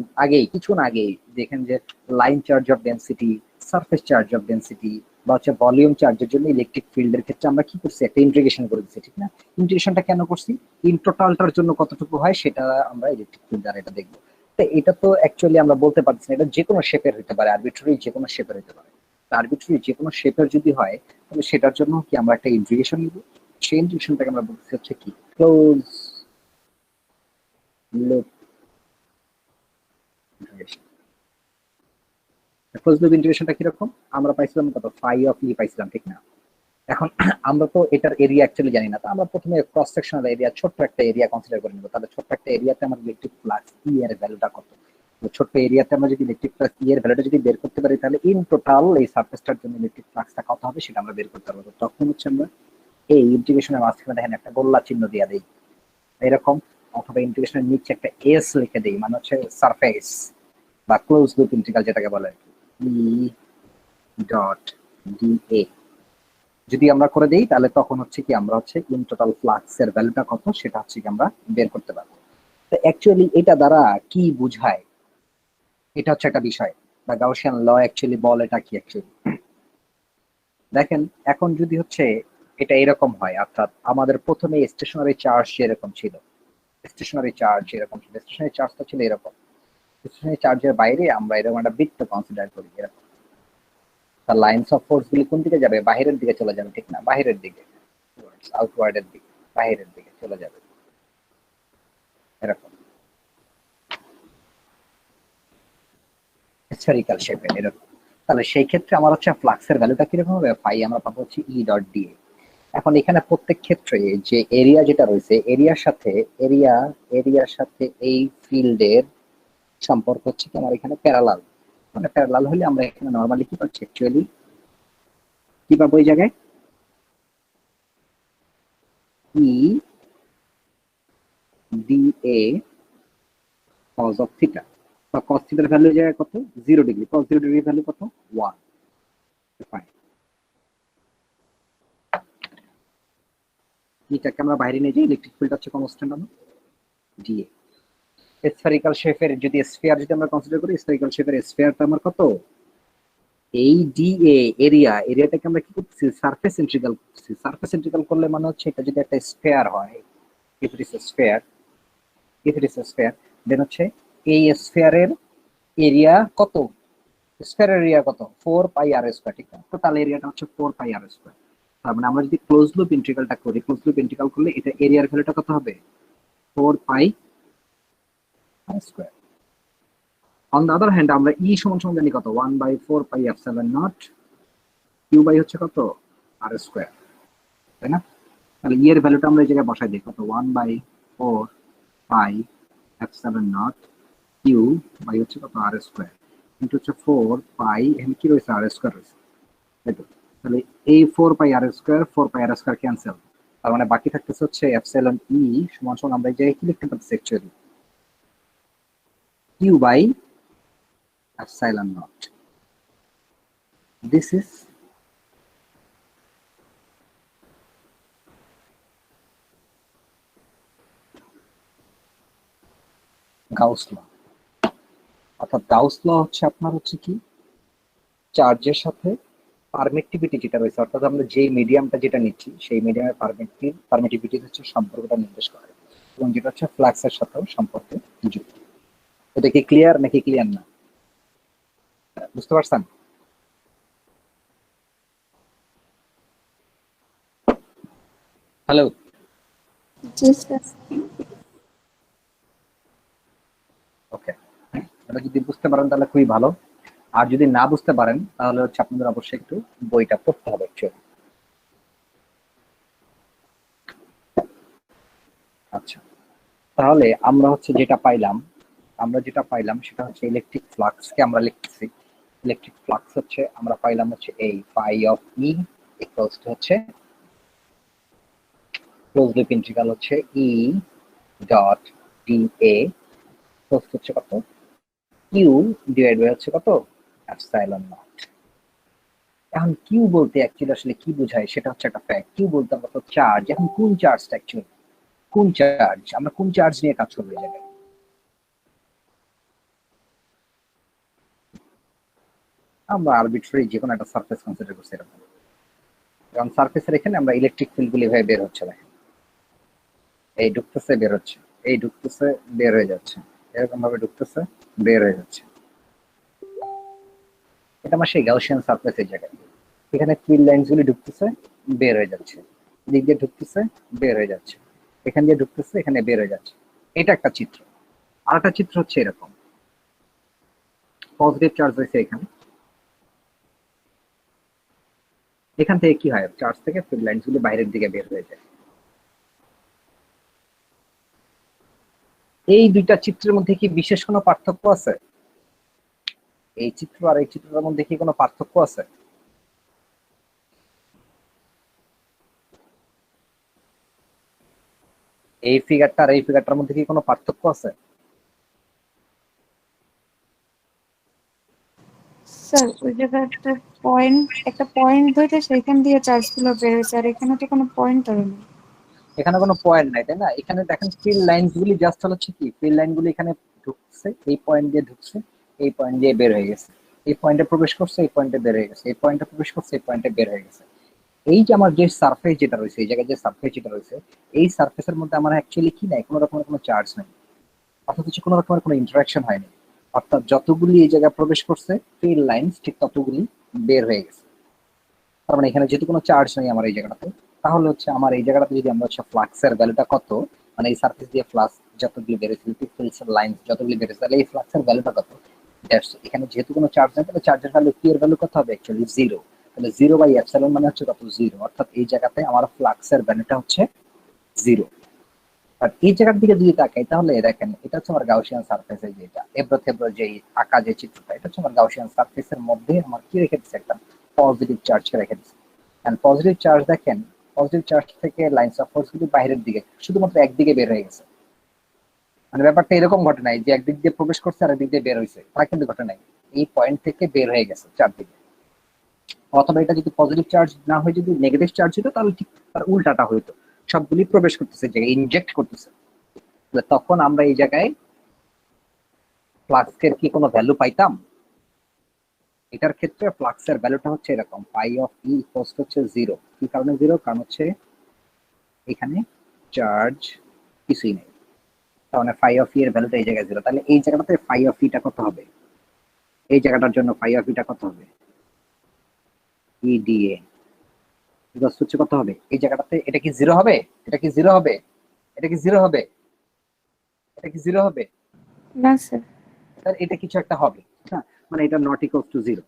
আগেই দেখেন যে line charge of density, surface charge of density বা হচ্ছে ভলিউম চার্জের জন্য ইলেকট্রিক ফিল্ডের ক্ষেত্রে আমরা কি করছি, একটা ইন্টিগ্রেশন করে দিচ্ছি, ঠিক না? ইন্টিগ্রেশনটা কেন করছি? ইন টোটালটার জন্য কতটুকু হয় সেটা আমরা ইলেকট্রিক ফিল্ড দ্বারা এটা দেখবো। তো এটা তো অ্যাকচুয়ালি আমরা বলতে পারছি না, এটা যে কোনো শেপের হতে পারে, আরবিট্রারি যে কোনো শেপের হতে পারে। আরবিট্রারি যে কোনো শেপের যদি হয় তাহলে সেটার জন্য কি আমরা একটা ইন্টিগ্রেশন নিব, সেই ইন্টিগ্রেশনটাকে আমরা বলছি হচ্ছে কি close loop integration. Close loop ইন্টিগ্রেশনটা কিরকম? আমরা পাইছিলাম কত, ফাই অফ ই পাইছিলাম, ঠিক না? এখন আমরা তো এটার এরিয়া অ্যাকচুয়ালি জানি না, তো আমরা প্রথমে ক্রস সেকশনাল এরিয়া, ছোট্ট একটা এরিয়া কনসিডার করে নিব। তাহলে ছোট্ট একটা এরিয়াতে আমার ইলেকট্রিক ফ্লাক্স ই এর ভ্যালুটা কত? ছোট্ট এরিয়াতে আমরা যদি ইলেকট্রিক ফ্লাক্স ই এর ভ্যালুটা যদি বের করতে পারি, তাহলে ইন টোটাল এই সারফেসটার জন্য ইলেকট্রিক ফ্লাক্সটা কত হবে সেটা আমরা বের করতে পারবো। তখন হচ্ছে আমরা এই ইন্টিগ্রেশনের মাঝখানে দেখেন একটা গোল্লা চিহ্ন দিয়ে দেই এরকম, অথবা ইন্টিগ্রেশনের নিচে একটা এস লিখে দেই, মানে হচ্ছে সারফেস বা ক্লোজ লুপ ইন্টিগ্রাল যেটাকে বলে ই ডট ডি এ। যদি আমরা করে দেই তাহলে তখন হচ্ছে কি আমরা হচ্ছে ইন টোটাল ফ্লাক্স এর ভ্যালুটা কত সেটা হচ্ছে কি আমরা বের করতে পারবো। তো অ্যাকচুয়ালি এটা দ্বারা কি বোঝায়, এটা হচ্ছে একটা বিষয়, বা গাউসিয়ান ল অ্যাকচুয়ালি বলে এটা কি অ্যাকচুয়ালি। দেখেন এখন যদি হচ্ছে এটা এরকম হয়, অর্থাৎ আমাদের প্রথমে স্টেশনারি চার্জ যেরকম ছিল, স্টেশনারি চার্জটা ছিল এরকম, স্টেশনারি চার্জের বাইরে আমরা এরকম একটা বৃত্ত কনসিডার করি এরকম, তার লাইনস অফ ফোর্স গুলি কোন দিকে যাবে, বাহিরের দিকে চলে যাবে, ঠিক না? বাহিরের দিকে, আউটওয়ার্ডের দিকে, বাহিরের দিকে চলে যাবে এরকম স্ফেরিক্যাল শেপে এরকম। তাহলে সেই ক্ষেত্রে আমার হচ্ছে ফ্লাক্সের ভ্যালুটা কিরকম হবে, ফাই আমরা পাবো হচ্ছে ই ডট ডি এ। এখন এখানে প্রত্যেক ক্ষেত্রে যে এরিয়া যেটা রয়েছে, এরিয়ার সাথে এই ফিল্ডের সম্পর্ক হচ্ছে কি আমার এখানে প্যারালাল, মানে প্যারালাল হলে আমরা এখানে নরমালি কি পাচ্ছি, অ্যাকচুয়ালি কি পাবো এই জায়গায়, E D A cos of theta, বা কস থিটার ভ্যালু এই জায়গায় কত, 0 ডিগ্রি, কস 0 ডিগ্রি ভ্যালু কত, 1। ফাইন, এটাকে আমরা বাইরে নিয়ে যাই, ইলেকট্রিক ফিল্ড হচ্ছে কনস্ট্যান্ট আমার ডিএ। স্ফেরিক্যাল শেপের যদি স্ফিয়ার যদি আমরা কনসিডার করি, স্ফেরিক্যাল শেপের স্ফিয়ারটা আমার কত, এই ডিএ এরিয়াটাকে আমরা কি করতেছি, সারফেস ইন্টিগ্রাল করতেছি। সারফেস ইন্টিগ্রাল করলে মানে হচ্ছে এটা যদি একটা স্ফিয়ার হয়, if it is sphere, if it is a sphere then হচ্ছে এই স্ফিয়ারের এরিয়া কত, স্ফিয়ারের এরিয়া কত 4 পাই আর স্কয়ার, ঠিক আছে? টোটাল এরিয়াটা হচ্ছে 4 পাই আর স্কয়ার। তার মানে আমরা যদি ক্লোজ লুপ ইন্টিগ্রালটা করি, ক্লোজ লুপ ইন্টিগ্রাল করলে এটা এরিয়ার ভ্যালুটা কত হবে 4 pi R square. On the other hand আমরা ই সমান সমান জানি কত 1/4 pi epsilon naught Q by হচ্ছে কত আর স্কয়ার, তাই না? তাহলে ই এর ভ্যালুটা আমরা এই জায়গায় বসাই দিই কত 1/4 pi epsilon naught Q by হচ্ছে কত আর স্কয়ার ইনটু হচ্ছে 4 পাই, এখানে কি রয়েছে আর স্কয়ার রয়েছে, তাই তো? তাহলে এই 4 pi R square 4 pi R square cancel, তার মানে বাকি থাকতেছে হচ্ছে এপসাইলন ই সমান সমান আমরা এই জায়গায় কি লিখতে পারতেছি actually Q by epsilon naught. This is Gauss law. অর্থাৎ গাউস ল হচ্ছে আপনার হচ্ছে কি চার্জের সাথে পারমিটিভিটি যেটা রয়েছে, অর্থাৎ আমরা যে মিডিয়ামটা যেটা নিচ্ছি সেই মিডিয়ামের পারমিটিভিটি হচ্ছে সম্পর্কটা নির্দেশ করে, এবং যেটা হচ্ছে ফ্লাক্সের সাথেও সম্পর্কে যুক্ত। এটা কি ক্লিয়ার নাকি ক্লিয়ার না, বুঝতে পারছেন? হ্যালো, জি স্যার। ওকে, এটা যদি বুঝতে পারেন তাহলে খুবই ভালো, আর যদি না বুঝতে পারেন তাহলে হচ্ছে আপনাদের অবশ্যই একটু বইটা পড়তে হবে অ্যাকচুয়ালি। আচ্ছা, তাহলে আমরা হচ্ছে যেটা পাইলাম সেটা হচ্ছে ইলেকট্রিক ফ্লাক্সকে আমরা লিখতেছি। ইলেকট্রিক ফ্লাক্স হচ্ছে আমরা পাইলাম হচ্ছে এই পাই অফ ই ইকুয়ালস টু হচ্ছে ক্লোজ লুপ ইন্টিগ্রাল হচ্ছে ই ডট ডি এ হচ্ছে কত কিউ ডিভাইড বাই হচ্ছে কত এপসাইলন নট। এখন কিউ বলতে অ্যাকচুয়ালি আসলে কি বোঝায় সেটা হচ্ছে একটা ফ্যাক্ট। কিউ বলতে আমরা তো চার্জ, এখন কোন চার্জটা অ্যাকচুয়ালি কোন চার্জ, আমরা কোন চার্জ নিয়ে কাজ করবো এই জায়গায়? আমরা আরবিট্রারি যে কোনো একটা সারফেস কনসিডার করছি এরকম, কারণ সারফেসের এখানে আমরা ইলেকট্রিক ফিল্ড গুলি ভাবে বের হচ্ছে, দেখেন এই ঢুকতেছে বের হচ্ছে, এই ঢুকতেছে বের হয়ে যাচ্ছে, এরকম ভাবে ঢুকতেছে বের হয়ে যাচ্ছে। এটা আমার সেই গাউসিয়ান সারফেসের জায়গায়, এখানে ফিল্ড লাইনস গুলি ঢুকতেছে বের হয়ে যাচ্ছে, দিক দিয়ে ঢুকতেছে বের হয়ে যাচ্ছে, এখান দিয়ে ঢুকতেছে এখানে বের হয়ে যাচ্ছে। এটা একটা চিত্র। আর একটা চিত্র হচ্ছে এরকম, পজিটিভ চার্জ হয়েছে এখানে, এখান থেকে কি হয় চার্জ থেকে ফিল্ড লাইনস গুলি বাইরের দিকে বের হয়ে যায়। এই দুইটা চিত্রের মধ্যে কি বিশেষ কোনো পার্থক্য আছে? এই চিত্র আর এই চিত্রের মধ্যে কি কোনো পার্থক্য আছে? এই ফিগারটা আর এই ফিগারটার মধ্যে কি কোনো পার্থক্য আছে? স্যার ওই জায়গায় একটা পয়েন্ট ধরে সেখান দিয়ে চার্জ গুলো বের হয়েছে, আর এখানে তো কোনো পয়েন্ট ধরেনি। এখানে কোনো পয়েন্ট নাই, তাই না? এখানে দেখেন ফিল্ড লাইনস গুলি জাস্ট হচ্ছে কি ফিল্ড লাইন গুলি এখানে ঢুকছে, এই পয়েন্ট দিয়ে ঢুকছে, এই পয়েন্ট দিয়ে বের হয়ে গেছে, এই পয়েন্টে প্রবেশ করছে, এই পয়েন্টে বের হয়ে গেছে, এই পয়েন্টে প্রবেশ করছে, এই পয়েন্টে বের হয়ে গেছে। এই যে আমার যে সারফেস যেটা রয়েছে, এই জায়গায় যে সারফেস যেটা রয়েছে, এই সারফেসের মধ্যে আমার অ্যাকচুয়ালি কি নাই, কোনো রকমের কোনো চার্জ নাই, অর্থাৎ হচ্ছে কোনো রকমের কোনো ইন্টারাকশন হয়নি। অর্থাৎ যতগুলি এই জায়গায় প্রবেশ করছে ফিল্ড লাইনস ঠিক ততগুলি বের হয়ে গেছে। তার মানে এখানে যেহেতু কোনো চার্জ নেই আমার এই জায়গাটাতে, তাহলে হচ্ছে আমার এই জায়গাটাতে যদি আমরা হচ্ছে ফ্লাক্সের ভ্যালুটা কত, মানে এই সারফেস দিয়ে ফ্লাক্স যতগুলি বেড়েছে, ফিল্ডসের লাইন যতগুলি বেড়েছে, তাহলে এই ফ্লাক্সের ভ্যালুটা কত? এখানে যেহেতু কোনো চার্জ নেই তাহলে চার্জের ভ্যালু কি এর ভ্যালু কত হবে অ্যাকচুয়ালি জিরো। তাহলে জিরো বাই এপসাইলন মানে হচ্ছে কত জিরো, অর্থাৎ এই জায়গাতে আমার ফ্লাক্সের ভ্যালুটা হচ্ছে জিরো। আর এই জায়গার দিকে যদি তাকাই তাহলে দেখেন এটা হচ্ছে আমার গাউসিয়ান সারফেসের যেটা এবড়ো থেবড়ো যে আঁকা যে চিত্রটা, এটা হচ্ছে আমার গাউসিয়ান সারফেসের মধ্যে আমার কি রেখে দিচ্ছে একটা পজিটিভ চার্জকে রেখে দিচ্ছে। এন্ড পজিটিভ চার্জ দেখেন, পজিটিভ চার্জ থেকে লাইনস অফ ফোর্স গুলি বাইরের দিকে শুধুমাত্র একদিকে বের হয়ে গেছে। মানে ব্যাপারটা এরকম ঘটে নাই যে একদিক দিয়ে প্রবেশ করছে আর একদিক দিয়ে বের হয়েছে, তা কিন্তু ঘটে নাই, এই পয়েন্ট থেকে বের হয়ে গেছে চারদিকে। অথবা এটা যদি পজিটিভ চার্জ না হয়ে যদি নেগেটিভ চার্জ হতো তাহলে ঠিক তার উল্টাটা হইতো, সবগুলি প্রবেশ করতেছে জায়গায় ইনজেক্ট করতেছে। তখন আমরা এই জায়গায় ফ্লাক্সের কি কোনো ভ্যালু পাইতাম? এটার ক্ষেত্রে ফ্লাক্সের ভ্যালুটা হচ্ছে এরকম পাই অফ ই ইকুয়ালস হচ্ছে জিরো। কি কারণে জিরো? কারণ হচ্ছে এখানে চার্জ কিছুই নেই, তার মানে ফাই অফ ই এর ভ্যালুটা এই জায়গায় 0, তাহলে এই জায়গাটাতে ফাই অফ ইটা কত হবে? এই জায়গাটার জন্য ফাই অফ ইটা কত হবে? ই ডি এ ইকুয়ালস হচ্ছে কত হবে এই জায়গাটাতে? এটা কি 0 হবে? এটা কি 0 হবে? এটা কি 0 হবে? এটা কি 0 হবে? না স্যার। তাহলে এটা কিছু একটা হবে, হ্যাঁ, মানে এটা নট ইকুয়ালস টু 0,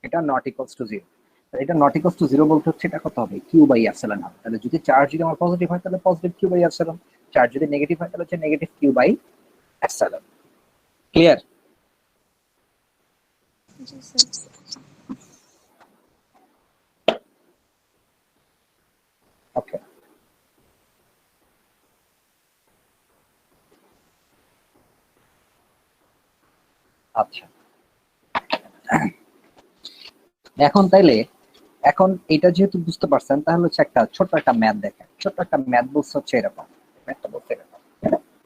এটা নট ইকুয়ালস টু 0। এটা নট ইকুয়ালস টু 0 বলতে হচ্ছে এটা কত হবে? কিউ বাই এপসিলন হবে। তাহলে যদি চার্জ যদি আমার পজিটিভ হয় তাহলে positive Q by epsilon, charge যদি নেগেটিভ হয় তাহলে হচ্ছে negative Q by epsilon. Clear? জি স্যার। ওকে, আচ্ছা। এখন তাইলে এখন এটা যেহেতু বুঝতে পারছেন তাহলে হচ্ছে একটা ছোট্ট একটা ম্যাথ দেখেন। ছোট্ট একটা ম্যাথ বলছে হচ্ছে এরকম, ম্যাথটা বলছে এরকম,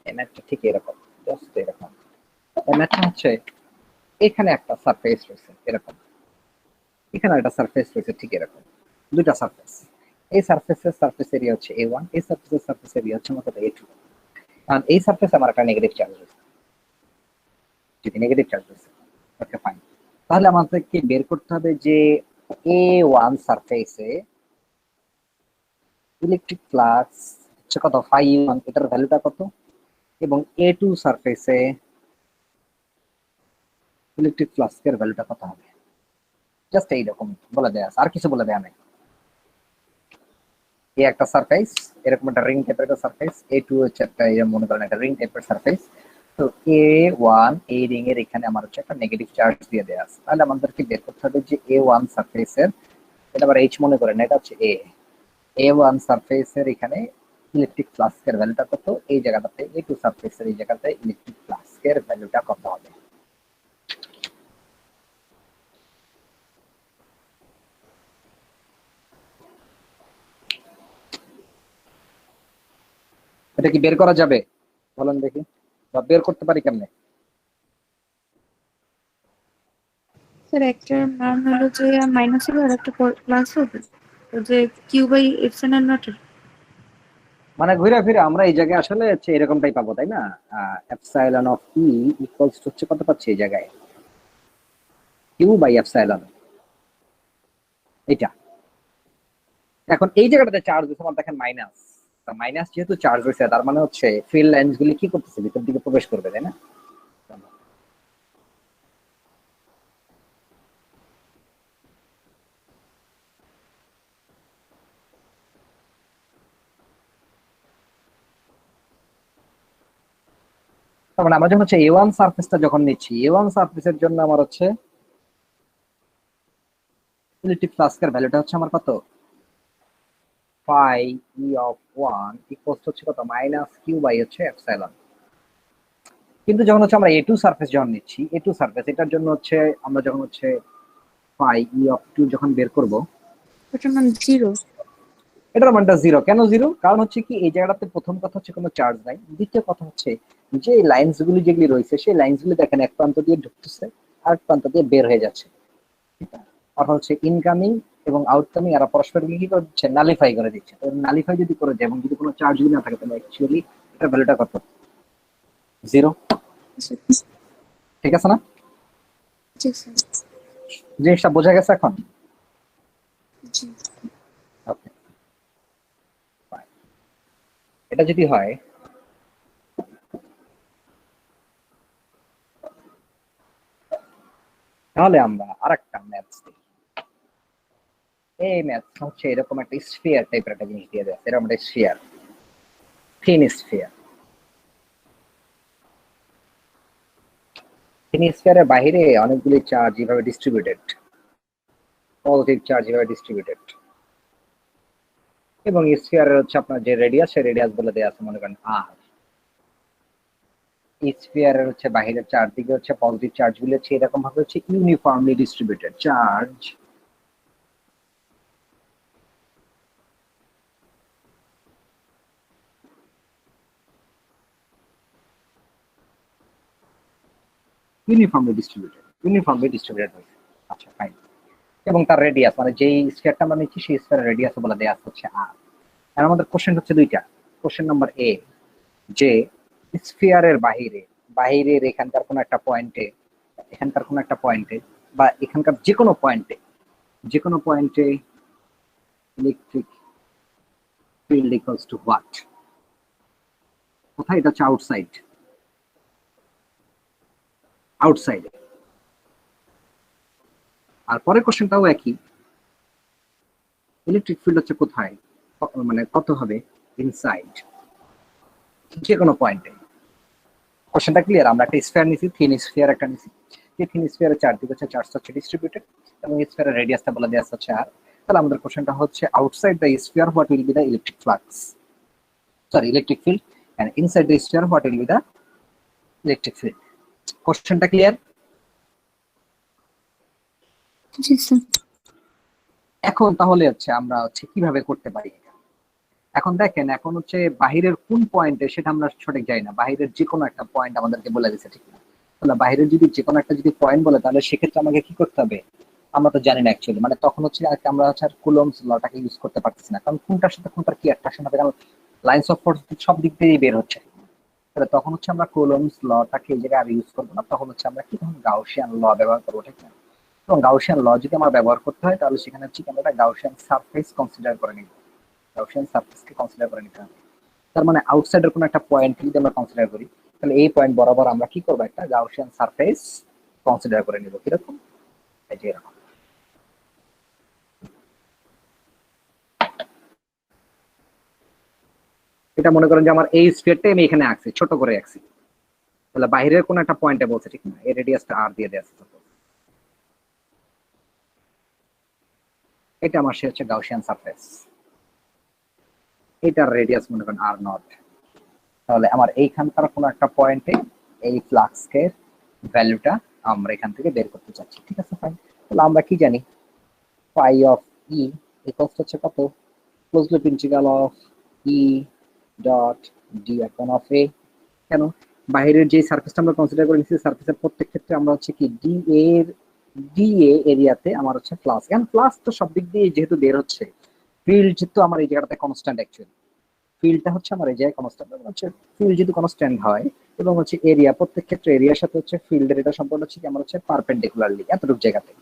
এই ম্যাথটা ঠিক এরকম, জাস্ট এরকম। এই ম্যাথটা হচ্ছে এখানে একটা সারফেস রয়েছে এরকম, এখানে একটা সারফেস রয়েছে ঠিক এরকম, দুইটা সারফেস। এই সারফেসের সারফেস এরিয়া হচ্ছে A1, এই সারফেসের সারফেস এরিয়া হচ্ছে মতো A2। কারণ এই সারফেসে আমার একটা নেগেটিভ চার্জ রয়েছে, যদি নেগেটিভ চার্জ রয়েছে, ওকে ফাইন। তাহলে আমাদেরকে বের করতে হবে যে A1 সারফেসে ইলেকট্রিক ফ্লাক্স হচ্ছে কত, φ1, এটার ভ্যালুটা কত, এবং A2 সারফেসে ইলেকট্রিক ফ্লাক্সের ভ্যালুটা কত হবে। জাস্ট এইরকম বলে দেয়া আছে, আর কিছু বলে দেয়া নাই। এই একটা সারফেস, এরকম একটা রিং টাইপের একটা সারফেস, A2 হচ্ছে একটা এরকম মনে করেন একটা রিং টাইপের সারফেস। তো A1 এই রিং এর এখানে আমার হচ্ছে একটা নেগেটিভ চার্জ দিয়ে দেয়া আছে। তাহলে আমাদেরকে বের করতে হবে যে A1 সারফেসের, এটা আবার H মনে করেন, এটা হচ্ছে A1 সারফেসের এখানে ইলেকট্রিক ফ্লাক্সের ভ্যালুটা কত, এই জায়গাটাতে A2 সারফেসের এই জায়গাতে ইলেকট্রিক ফ্লাক্সের ভ্যালুটা কত হবে। এটা কি বের করা যাবে বলেন দেখি, বা বের করতে পারি কেমনে? স্যার একটার মান হলো যে মাইনাস হবে আর একটা প্লাস হবে, তো যে কিউ বাই এপসিলন নট। মানে ঘুরে ফিরে আমরা এই জায়গায় আসলে হচ্ছে এরকমটাই পাবো, তাই না? এপসাইলন অফ ই ইকুয়ালস হচ্ছে কত পাচ্ছি এই জায়গায়, কিউ বাই এপসাইলন, এটা। এখন এই জায়গাটাতে চার্জ হচ্ছে আমার দেখেন মাইনাস, মাইনাস যেহেতু চার্জ হয়েছে তার মানে হচ্ছে ফিল্ড লাইনস গুলি কি করতেছে, ভিতর দিকে প্রবেশ করবে, তাই না? তার মানে আমরা যখন হচ্ছে A1 সারফেসটা যখন নিচ্ছি, A1 সারফেসের জন্য আমার হচ্ছে ইলেকট্রিক ফ্লাক্সের ভ্যালুটা হচ্ছে আমার কত, ফাই ই অফ 1 ইকুয়ালস হচ্ছে কত, মাইনাস কিউ বাই হচ্ছে এপসাইলন। কিন্তু যখন হচ্ছে আমরা A2 সারফেস যখন নিচ্ছি, A2 সারফেস এটার জন্য হচ্ছে আমরা যখন হচ্ছে ফাই ই অফ 2 যখন বের করব, ওটার মান 0। এটার মানটা 0। কেন 0? কারণ হচ্ছে কি এই জায়গাটাতে প্রথম কথা হচ্ছে কোনো চার্জ নাই, দ্বিতীয় কথা হচ্ছে যে লাইনস গুলি যেগুলি রয়েছে সেই লাইনস গুলি দেখেন এক প্রান্ত দিয়ে ঢুকতেছে আর এক প্রান্ত দিয়ে বের হয়ে যাচ্ছে, ঠিক আছে? অর্থাৎ হচ্ছে ইনকামিং এবং আউটকামিং এরা পরস্পরকে কি করছে, নালিফাই করে দিচ্ছে। তো নালিফাই যদি করে দেয় এবং যদি কোনো চার্জ যদি না থাকে তাহলে অ্যাকচুয়ালি এটার ভ্যালুটা কত, 0। ঠিক আছে না? জি স্যার। জিনিসটা বোঝা গেছে এখন? জি। ওকে, এটা যদি হয় তাহলে আমরা আরেকটা ম্যাথস দেখি। এই ম্যাথস হচ্ছে এরকম একটা স্ফিয়ার টাইপের একটা জিনিস দিয়ে দেয়, এরকম একটা স্ফিয়ার, থিন স্ফিয়ার। থিন স্ফিয়ারের বাইরে অনেকগুলি চার্জ এভাবে ডিস্ট্রিবিউটেড, পজিটিভ চার্জ এভাবে ডিস্ট্রিবিউটেড, এবং স্ফিয়ারের হচ্ছে আপনার যে রেডিয়াস সেই রেডিয়াস বলে দেয়া আছে মনে করেন আর। স্ফিয়ারের হচ্ছে বাহিরের চারদিকে হচ্ছে পজিটিভ চার্জ গুলো হচ্ছে এরকম ভাবে হচ্ছে uniformly distributed charge. Uniformly distributed হয়েছে। আচ্ছা ফাইন। এবং তার রেডিয়াস মানে যেই স্ফিয়ারটা আমরা নিচ্ছি সেই স্ফিয়ারের রেডিয়াস বলে দেয়া হচ্ছে আর। আর আমাদের কোশ্চেন হচ্ছে দুইটা। কোশ্চেন নাম্বার এ, যে স্ফিয়ারের বাহিরে, বাহিরের এখানকার কোনো একটা পয়েন্টে, এখানকার কোনো একটা পয়েন্টে, বা এখানকার যে কোনো পয়েন্টে electric field equals to what? কোথায়? এটা হচ্ছে আউটসাইডে। আর পরের কোশ্চেনটাও একই, ইলেকট্রিক ফিল্ড হচ্ছে কোথায়, মানে কত হবে? ইনসাইড, যে কোনো পয়েন্টে। কোশ্চেনটা ক্লিয়ার? আমরা একটা স্ফিয়ার নিছি, থিন স্ফিয়ার একটা নিছি, যে থিন স্ফিয়ারের চারদিকে হচ্ছে চার্জ হচ্ছে ডিস্ট্রিবিউটেড এবং স্ফিয়ারের রেডিয়াসটা বলে দেওয়া হচ্ছে আর। তাহলে আমাদের কোশ্চেনটা হচ্ছে outside the sphere what will be the electric flux, sorry electric field, and inside the sphere what will be the electric field. কোশ্চেনটা ক্লিয়ার? জি স্যার। এখন তাহলে হচ্ছে আমরা হচ্ছে কিভাবে করতে পারি এটা? এখন দেখেন, এখন হচ্ছে বাহিরের কোন পয়েন্টে সেটা আমরা সঠিক জানি না, বাহিরের যে কোনো একটা পয়েন্ট আমাদেরকে বলে দিচ্ছে, ঠিক না? তাহলে বাহিরের যদি যে কোনো একটা যদি পয়েন্ট বলে, তাহলে সেক্ষেত্রে আমাকে কি করতে হবে? আমরা তো জানি না অ্যাকচুয়ালি, মানে তখন হচ্ছে আমরা হচ্ছে আর কুলম্বস লটাকে ইউজ করতে পারতেছি না, কারণ কোনটার সাথে কোনটার কি অ্যাট্রাকশন হবে, কারণ লাইন্স অফ ফোর্স সব দিক দিয়েই বের হচ্ছে। তাহলে তখন হচ্ছে আমরা কুলম্বস লটাকে এই জায়গায় আর ইউজ করবো না, তখন হচ্ছে আমরা কি, তখন গাউসিয়ান ল ব্যবহার করবো, ঠিক না? এবং গাউসিয়ান ল যদি আমার ব্যবহার করতে হয়, তাহলে সেখানে হচ্ছে কি, আমরা একটা গাউসিয়ান সারফেস কনসিডার করে নিব, গাউসিয়ান সারফেসকে কনসিডার করে নিতে হবে। তার মানে আউটসাইডের কোনো একটা পয়েন্ট যদি আমরা কনসিডার করি, তাহলে এই পয়েন্ট বরাবর আমরা কি করবো, একটা গাউসিয়ান সারফেস কনসিডার করে নিব। কিরকম? এই যে এরকম। এটা মনে করেন যে আমার এই স্ফিয়ারটাই আমি এখানে আঁকছি, ছোট করে আঁকছি, তাহলে বাইরের কোন একটা পয়েন্টে বলছে, ঠিক না? এই রেডিয়াসটা আর দিয়ে দেওয়া আছে, এটা আমার সে হচ্ছে গাউসিয়ান সারফেস, এটার রেডিয়াস মনে করেন আর নট। তাহলে আমার এইখানকার কোনো একটা পয়েন্টে এই ফ্লাক্সের ভ্যালুটা আমরা এখান থেকে বের করতে চাচ্ছি, ঠিক আছে? ফাইন। তাহলে আমরা কি জানি, ফাই অফ ই ইকুয়ালস হচ্ছে কত, close loop integral of E dot D আপন অফ এ। কেন? বাইরের যে সারফেসটা আমরা কনসিডার করে নিচ্ছি, সারফেসের প্রত্যেক ক্ষেত্রে আমরা হচ্ছে কি ডি এ এরিয়াতে আমার হচ্ছে প্লাস, এখন প্লাস তো সব দিক দিয়ে যেহেতু বের হচ্ছে, ফিল্ড তো আমার এই জায়গাটাতে কনস্ট্যান্ট, অ্যাকচুয়ালি ফিল্ডটা হচ্ছে আমার এই জায়গায় কনস্ট্যান্ট হচ্ছে, ফিল্ড যদি কনস্ট্যান্ট হয় এবং হচ্ছে এরিয়া, প্রত্যেক ক্ষেত্রে এরিয়ার সাথে হচ্ছে ফিল্ডের এটা সম্পর্ক হচ্ছে কি, আমার হচ্ছে পারপেন্ডিকুলারলি এতটুকু জায়গাতে,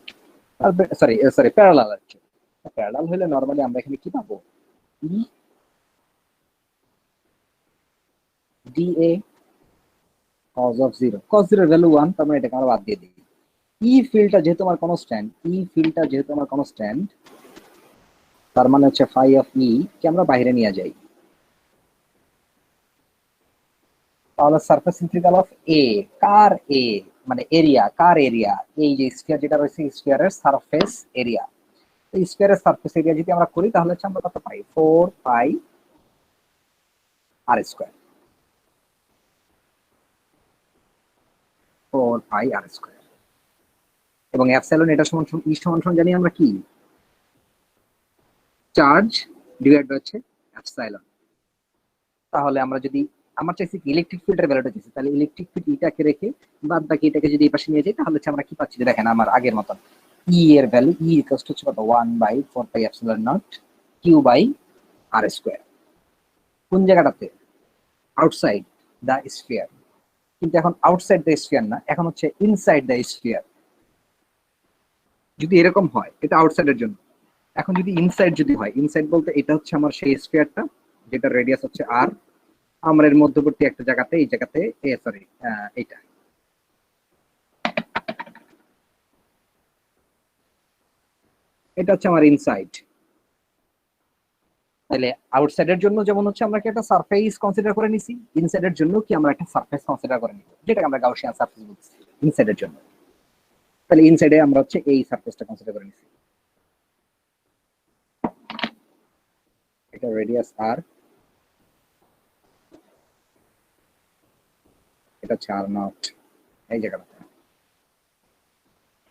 সরি প্যারালাল আর কি। প্যারালাল হলে নরমালি আমরা এখানে কি পাবো, ই D A cos of 0, cos 0 value 1, তার মানে এটাকে আমরা বাদ দিয়ে দিই। ই ফিল্ডটা যেহেতু আমার কনস্ট্যান্ট, তার মানে হচ্ছে ফাই অফ ই কে আমরা বাইরে নিয়ে যাই, তাহলে সারফেস ইন্টিগ্রাল অফ এ, কার এ, মানে এরিয়া, কার এরিয়া, এই যে স্ফিয়ার যেটা রয়েছে স্ফিয়ারের সারফেস এরিয়া, এই স্ফিয়ারের সারফেস এরিয়া যদি আমরা করি, তাহলে হচ্ছে আমরা কত পাই, 4 pi R square, 4 pi R square. এবং এপসাইলন এটা সমান ই সমান জানি আমরা কি, চার্জ ডিভাইড হচ্ছে এপসাইলন। তাহলে আমরা যদি, আমার চাইছি কি ইলেকট্রিক ফিল্ডের ভ্যালুটা চাইছি, তাহলে ইলেকট্রিক ফিল্ড ইটাকে রেখে বাদ বাকি এটাকে যদি এই পাশে নিয়ে যাই, তাহলে হচ্ছে আমরা কি পাচ্ছি, দেখেন আমার আগের মতন ই এর ভ্যালু, ই ইকুয়ালস টু হচ্ছে কত, 1/4 pi epsilon naught Q by R square. কোন জায়গাটাতে? Outside the sphere. কিন্তু এখন আউটসাইড দ্য স্ফিয়ার না, এখন হচ্ছে ইনসাইড দ্য স্ফিয়ার। যদি এরকম হয়, এটা আউটসাইডের জন্য। এখন যদি ইনসাইড যদি হয়, ইনসাইড বলতে এটা হচ্ছে আমার সেই স্ফিয়ারটা যেটা রেডিয়াস হচ্ছে আর, আমরা এর মধ্যবর্তী একটা জায়গাতে, এই জায়গাতে সরি এইটা, এটা হচ্ছে আমার ইনসাইড। তাহলে আউটসাইডের জন্য যেমন হচ্ছে আমরা কি একটা সারফেস কনসিডার করে নিছি, ইনসাইডের জন্য কি আমরা একটা সারফেস কনসিডার করে নিব, যেটাকে আমরা গাউসিয়ান সারফেস বলছি ইনসাইডের জন্য। তাহলে ইনসাইডে আমরা হচ্ছে এই সারফেসটা কনসিডার করে নিছি, এটা রেডিয়াস আর, এটা হচ্ছে আর নট, এই জায়গাটা।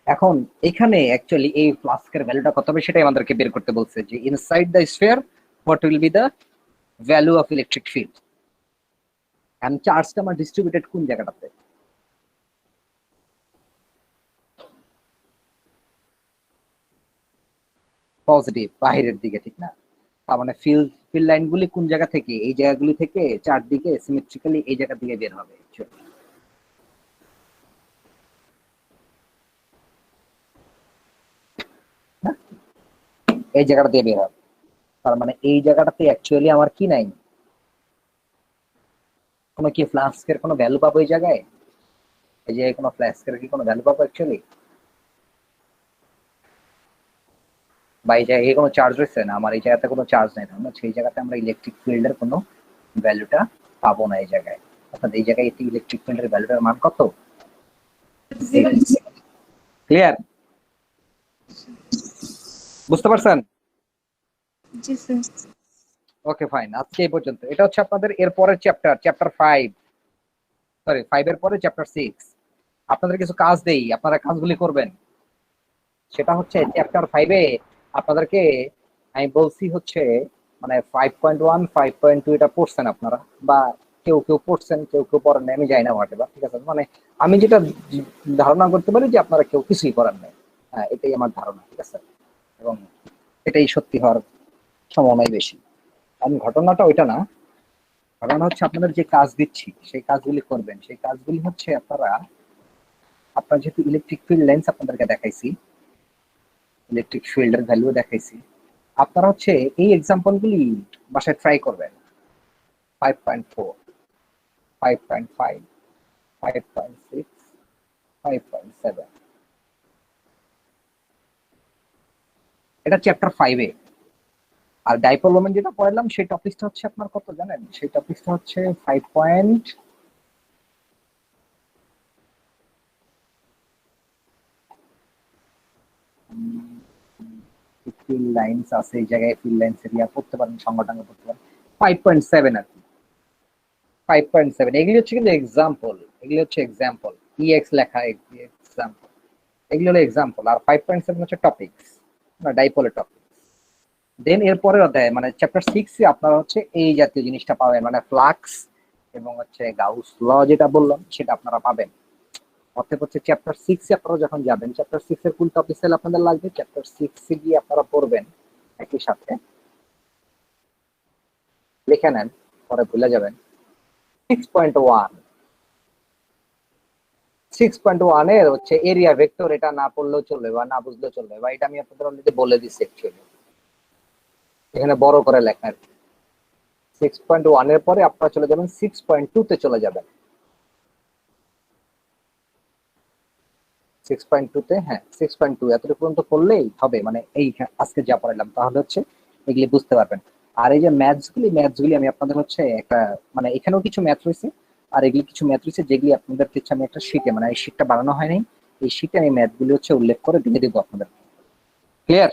এখন এখানে অ্যাকচুয়ালি এই ফ্লাস্কের ভ্যালুটা কত হবে সেটাই আমাদেরকে বের করতে বলছে, যে inside the sphere what will be the value of electric field, and চার্জটা আমার ডিস্ট্রিবিউটেড কোন জায়গাটাতে, পজিটিভ বাইরের দিকে, ঠিক না? তার মানে ফিল লাইনগুলি কোন জায়গা থেকে, এই জায়গাগুলি থেকে চারদিকে সিমেট্রিক্যালি এই জায়গা দিয়ে বের হবে। হ্যাঁ? এই জায়গাটা দিয়ে বের হবে, তার মানে এই জায়গাটাতে অ্যাকচুয়ালি আমার কি নাই, কোনো কি ফ্লাস্কের কোনো ভ্যালু পাবো এই জায়গায়? এই জায়গায় কোনো ফ্লাস্কের কি কোনো ভ্যালু পাবো অ্যাকচুয়ালি? বা এই জায়গায় কোনো চার্জ রয়েছে না, আমার এই জায়গাতে কোনো চার্জ নেই, না সেই জায়গাতে আমরা ইলেকট্রিক ফিল্ডের কোনো ভ্যালুটা পাবো না এই জায়গায়। অর্থাৎ এই জায়গায় ইলেকট্রিক ফিল্ডের ভ্যালুটার মান কত? ক্লিয়ার? বুঝতে পারছেন? জি স্যার। ওকে ফাইন, আজকে এই পর্যন্ত। এটা হচ্ছে আপনাদের এর পরের চ্যাপ্টার 5, সরি 5 এর পরে চ্যাপ্টার 6। আপনাদের কিছু কাজ দেই, আপনারা কাজগুলি করবেন। সেটা হচ্ছে চ্যাপ্টার 5 এ আপনাদেরকে আমি বলছি হচ্ছে মানে 5.1 5.2 এটা পড়ছেন আপনারা, বা কেউ কেউ পড়ছেন কেউ কেউ পড়েন নাই, আমি জানি না হোয়াট এভার, ঠিক আছে? মানে আমি যেটা ধারণা করতে পারি যে আপনারা কেউ কিছুই করেন নাই, হ্যাঁ এটাই আমার ধারণা, ঠিক আছে? এবং এটাই সত্যি হওয়ার সম্ভাবনাই বেশি। কারণ ঘটনাটা ওইটা না, ঘটনা হচ্ছে আপনাদের যে কাজ দিচ্ছি সেই কাজগুলি করবেন। সেই কাজগুলি হচ্ছে আপনার যেহেতু ইলেকট্রিক ফিল্ড লেন্স আপনাদেরকে দেখাইছি, ইলেকট্রিক ফিল্ডের ভ্যালু দেখাইছি, আপনারা হচ্ছে এই এক্সাম্পলগুলি বাসায় ট্রাই করবেন। 5.4, 5.5, 5.6, 5.7, এটা চ্যাপ্টার 5 এ। আর ডাইপোল মোমেন্ট যেটা পড়লাম সেই টপিকটা হচ্ছে আপনার কত জানেন? সেই টপিকটা হচ্ছে 5. ফিল লাইন্স আছে এই জায়গায়, ফিল লাইন্স এরিয়া পড়তে পারেন, সংগঠন পড়তে পারেন। 5.7 আর কি, 5.7 এগুলি হচ্ছে কিন্তু এক্সাম্পল, এগুলি হচ্ছে এক্সাম্পল, ইএক্স লেখা এক্সাম্পল, এগুলি হলো এক্সাম্পল। আর 5.7 হচ্ছে টপিকস, না ডাইপোলের টপিক। দেন এরপরের অধ্যায় মানে চ্যাপ্টার 6 এ আপনারা হচ্ছে এই জাতীয় জিনিসটা পাবেন, মানে ফ্লাক্স এবং হচ্ছে গাউস ল যেটা বললাম সেটা আপনারা পাবেন। অর্থাৎ হচ্ছে চ্যাপ্টার 6 এ আপনারা যখন যাবেন, চ্যাপ্টার 6 এর ফুল টপিক সেল আপনাদের লাগবে, চ্যাপ্টার 6 এ গিয়ে আপনারা পড়বেন একই সাথে, লিখে নেন পরে ভুলে যাবেন। 6.1, 6.1 এর হচ্ছে এরিয়া ভেক্টর, এটা না পড়লেও চলবে বা না বুঝলেও চলবে, বা এটা আমি আপনাদের অলরেডি বলে দিচ্ছি অ্যাকচুয়ালি, এখানে বড় করে লেখেন। 6.1 এর পরে আপনারা চলে যাবেন 6.2 তে চলে যাবেন। 6.2 তে, হ্যাঁ 6.2 এতটুকু পর্যন্ত পড়লেই হবে, মানে এই আজকে যা পড়াইলাম তাহলে হচ্ছে এগুলি বুঝতে পারবেন। আর এই যে ম্যাথসগুলি আমি আপনাদের হচ্ছে একটা মানে এখানেও কিছু ম্যাথ রয়েছে, আর এগুলি কিছু ম্যাথ রয়েছে যেগুলি আপনাদের হচ্ছে আমি একটা শিটে, মানে এই শিটটা বানানো হয় নাই, এই শিটে আমি ম্যাথগুলি হচ্ছে উল্লেখ করে দিয়ে দেবো আপনাদের। ক্লিয়ার?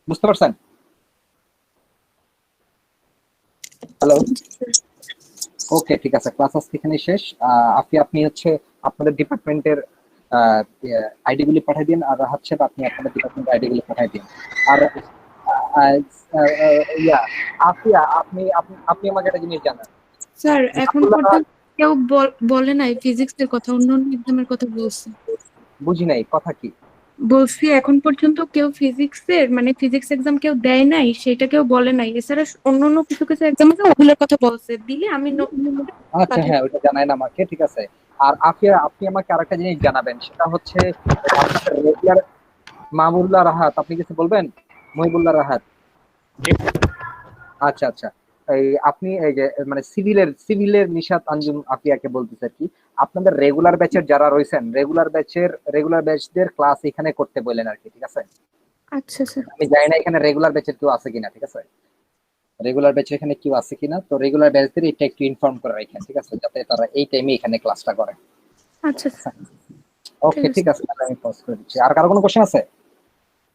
বুঝতে পারছেন? হ্যালো, ওকে ঠিক আছে, ক্লাস আজকে এখানে শেষ। আপনি হচ্ছে আপনাদের ডিপার্টমেন্টের আইডি গুলি পাঠিয়ে দিন, আর হচ্ছে আপনি আপনাদের ডিপার্টমেন্টের আইডি গুলি পাঠিয়ে দিন। আর ইয়া আফিয়া, আপনি আপনি আপনি আমাকে একটা জিনিস জানান। স্যার এখন পর্যন্ত কেউ বলে নাই ফিজিক্সের কথা, অন্য অন্য এক্সামের কথা বলছে। বুঝি নাই কথা কি বলছি এখন পর্যন্ত কেউ ফিজিক্সের মানে ফিজিক্স এক্সাম কেউ দেয় নাই, সেটা কেউ বলে নাই। এছাড়া অন্য অন্য কিছু কিছু এক্সাম আছে ওগুলোর কথা বলছে, দিলে আমি আচ্ছা হ্যাঁ ওইটা জানাইন আমাকে, ঠিক আছে। আর আফিয়া আপনি আমাকে আরেকটা জিনিস জানাবেন, সেটা হচ্ছে আপনাদের রেগুলার মাহবুবুল্লাহ রাহাত, আপনি কিছু বলবেন? মহিবুল্লাহ রাহাত, আচ্ছা আচ্ছা, এই আপনি এই যে মানে সিভিলের নিশাত আঞ্জুম আফিয়াকে বলতেছে আর কি, আপনাদের রেগুলার ব্যাচের যারা রয়েছেন রেগুলার ব্যাচদের ক্লাস এখানে করতে বললেন আর কি, ঠিক আছে? আচ্ছা স্যার। আমি জানি না এখানে রেগুলার ব্যাচের কেউ আছে কিনা, ঠিক আছে? রেগুলার ব্যাচের এখানে কেউ আছে কিনা, তো রেগুলার ব্যাচদের এটা একটু ইনফর্ম করে রাখেন, ঠিক আছে, যাতে তারা এই টাইমে এখানে ক্লাসটা করে। আচ্ছা স্যার। ওকে ঠিক আছে, তাহলে আমি পজ করে দিচ্ছি। আর কারো কোনো কোশ্চেন আছে?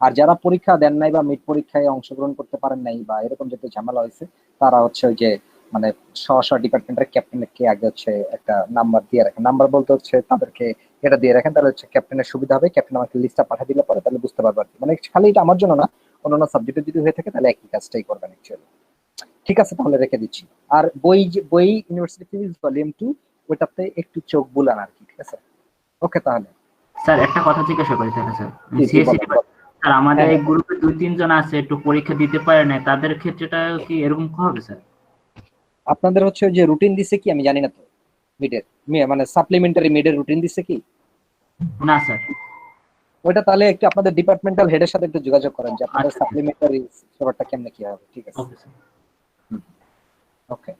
আর যারা পরীক্ষা দেন নাই বা মিড পরীক্ষায় অংশগ্রহণ করতে পারেন নাই বা এরকম যেটা ঝামেলা হয়েছে, তারা হচ্ছে ওই যে মানে স্ব ডিপার্টমেন্টের ক্যাপ্টেনকে আগে হচ্ছে একটা নাম্বার দিয়ে রাখেন, নাম্বার বলতে হচ্ছে তাদেরকে এটা দিয়ে রাখেন, তাহলে হচ্ছে ক্যাপ্টেনের সুবিধা হবে। ক্যাপ্টেন আমাকে লিস্টটা পাঠিয়ে দিলে পরে তাহলে বুঝতে পারবো আর কি, মানে খালি এটা আমার জন্য না, অন্যান্য সাবজেক্টে যদি হয়ে থাকে তাহলে একই কাজটাই করবেন অ্যাকচুয়ালি। ঠিক আছে তাহলে রেখে দিচ্ছি। আর বই ইউনিভার্সিটি ফিজিক্স ভলিউম 2 ওটাতে একটু চোখ বুলান আর কি, ঠিক আছে? ওকে তাহলে স্যার একটা কথা জিজ্ঞাসা করি তাহলে স্যার, জি, জি, বলেন। স্যার আমাদের হ্যাঁ। এই গ্রুপে 2-3 জন আছে একটু পরীক্ষা দিতে পারে না, তাদের ক্ষেত্রেটা কি এরকম হবে স্যার? আপনাদের হচ্ছে ওই যে রুটিন দিছে কি আমি জানি না তো, মিডের মানে সাপ্লিমেন্টারি মিডের রুটিন দিছে কি? না স্যার। ওইটা তাহলে একটু আপনাদের ডিপার্টমেন্টাল হেডের সাথে একটু যোগাযোগ করেন যে আপনাদের আচ্ছা। সাপ্লিমেন্টারি ব্যাপারটা কেমনে কি হবে। ঠিক আছে, ওকে স্যার। ওকে।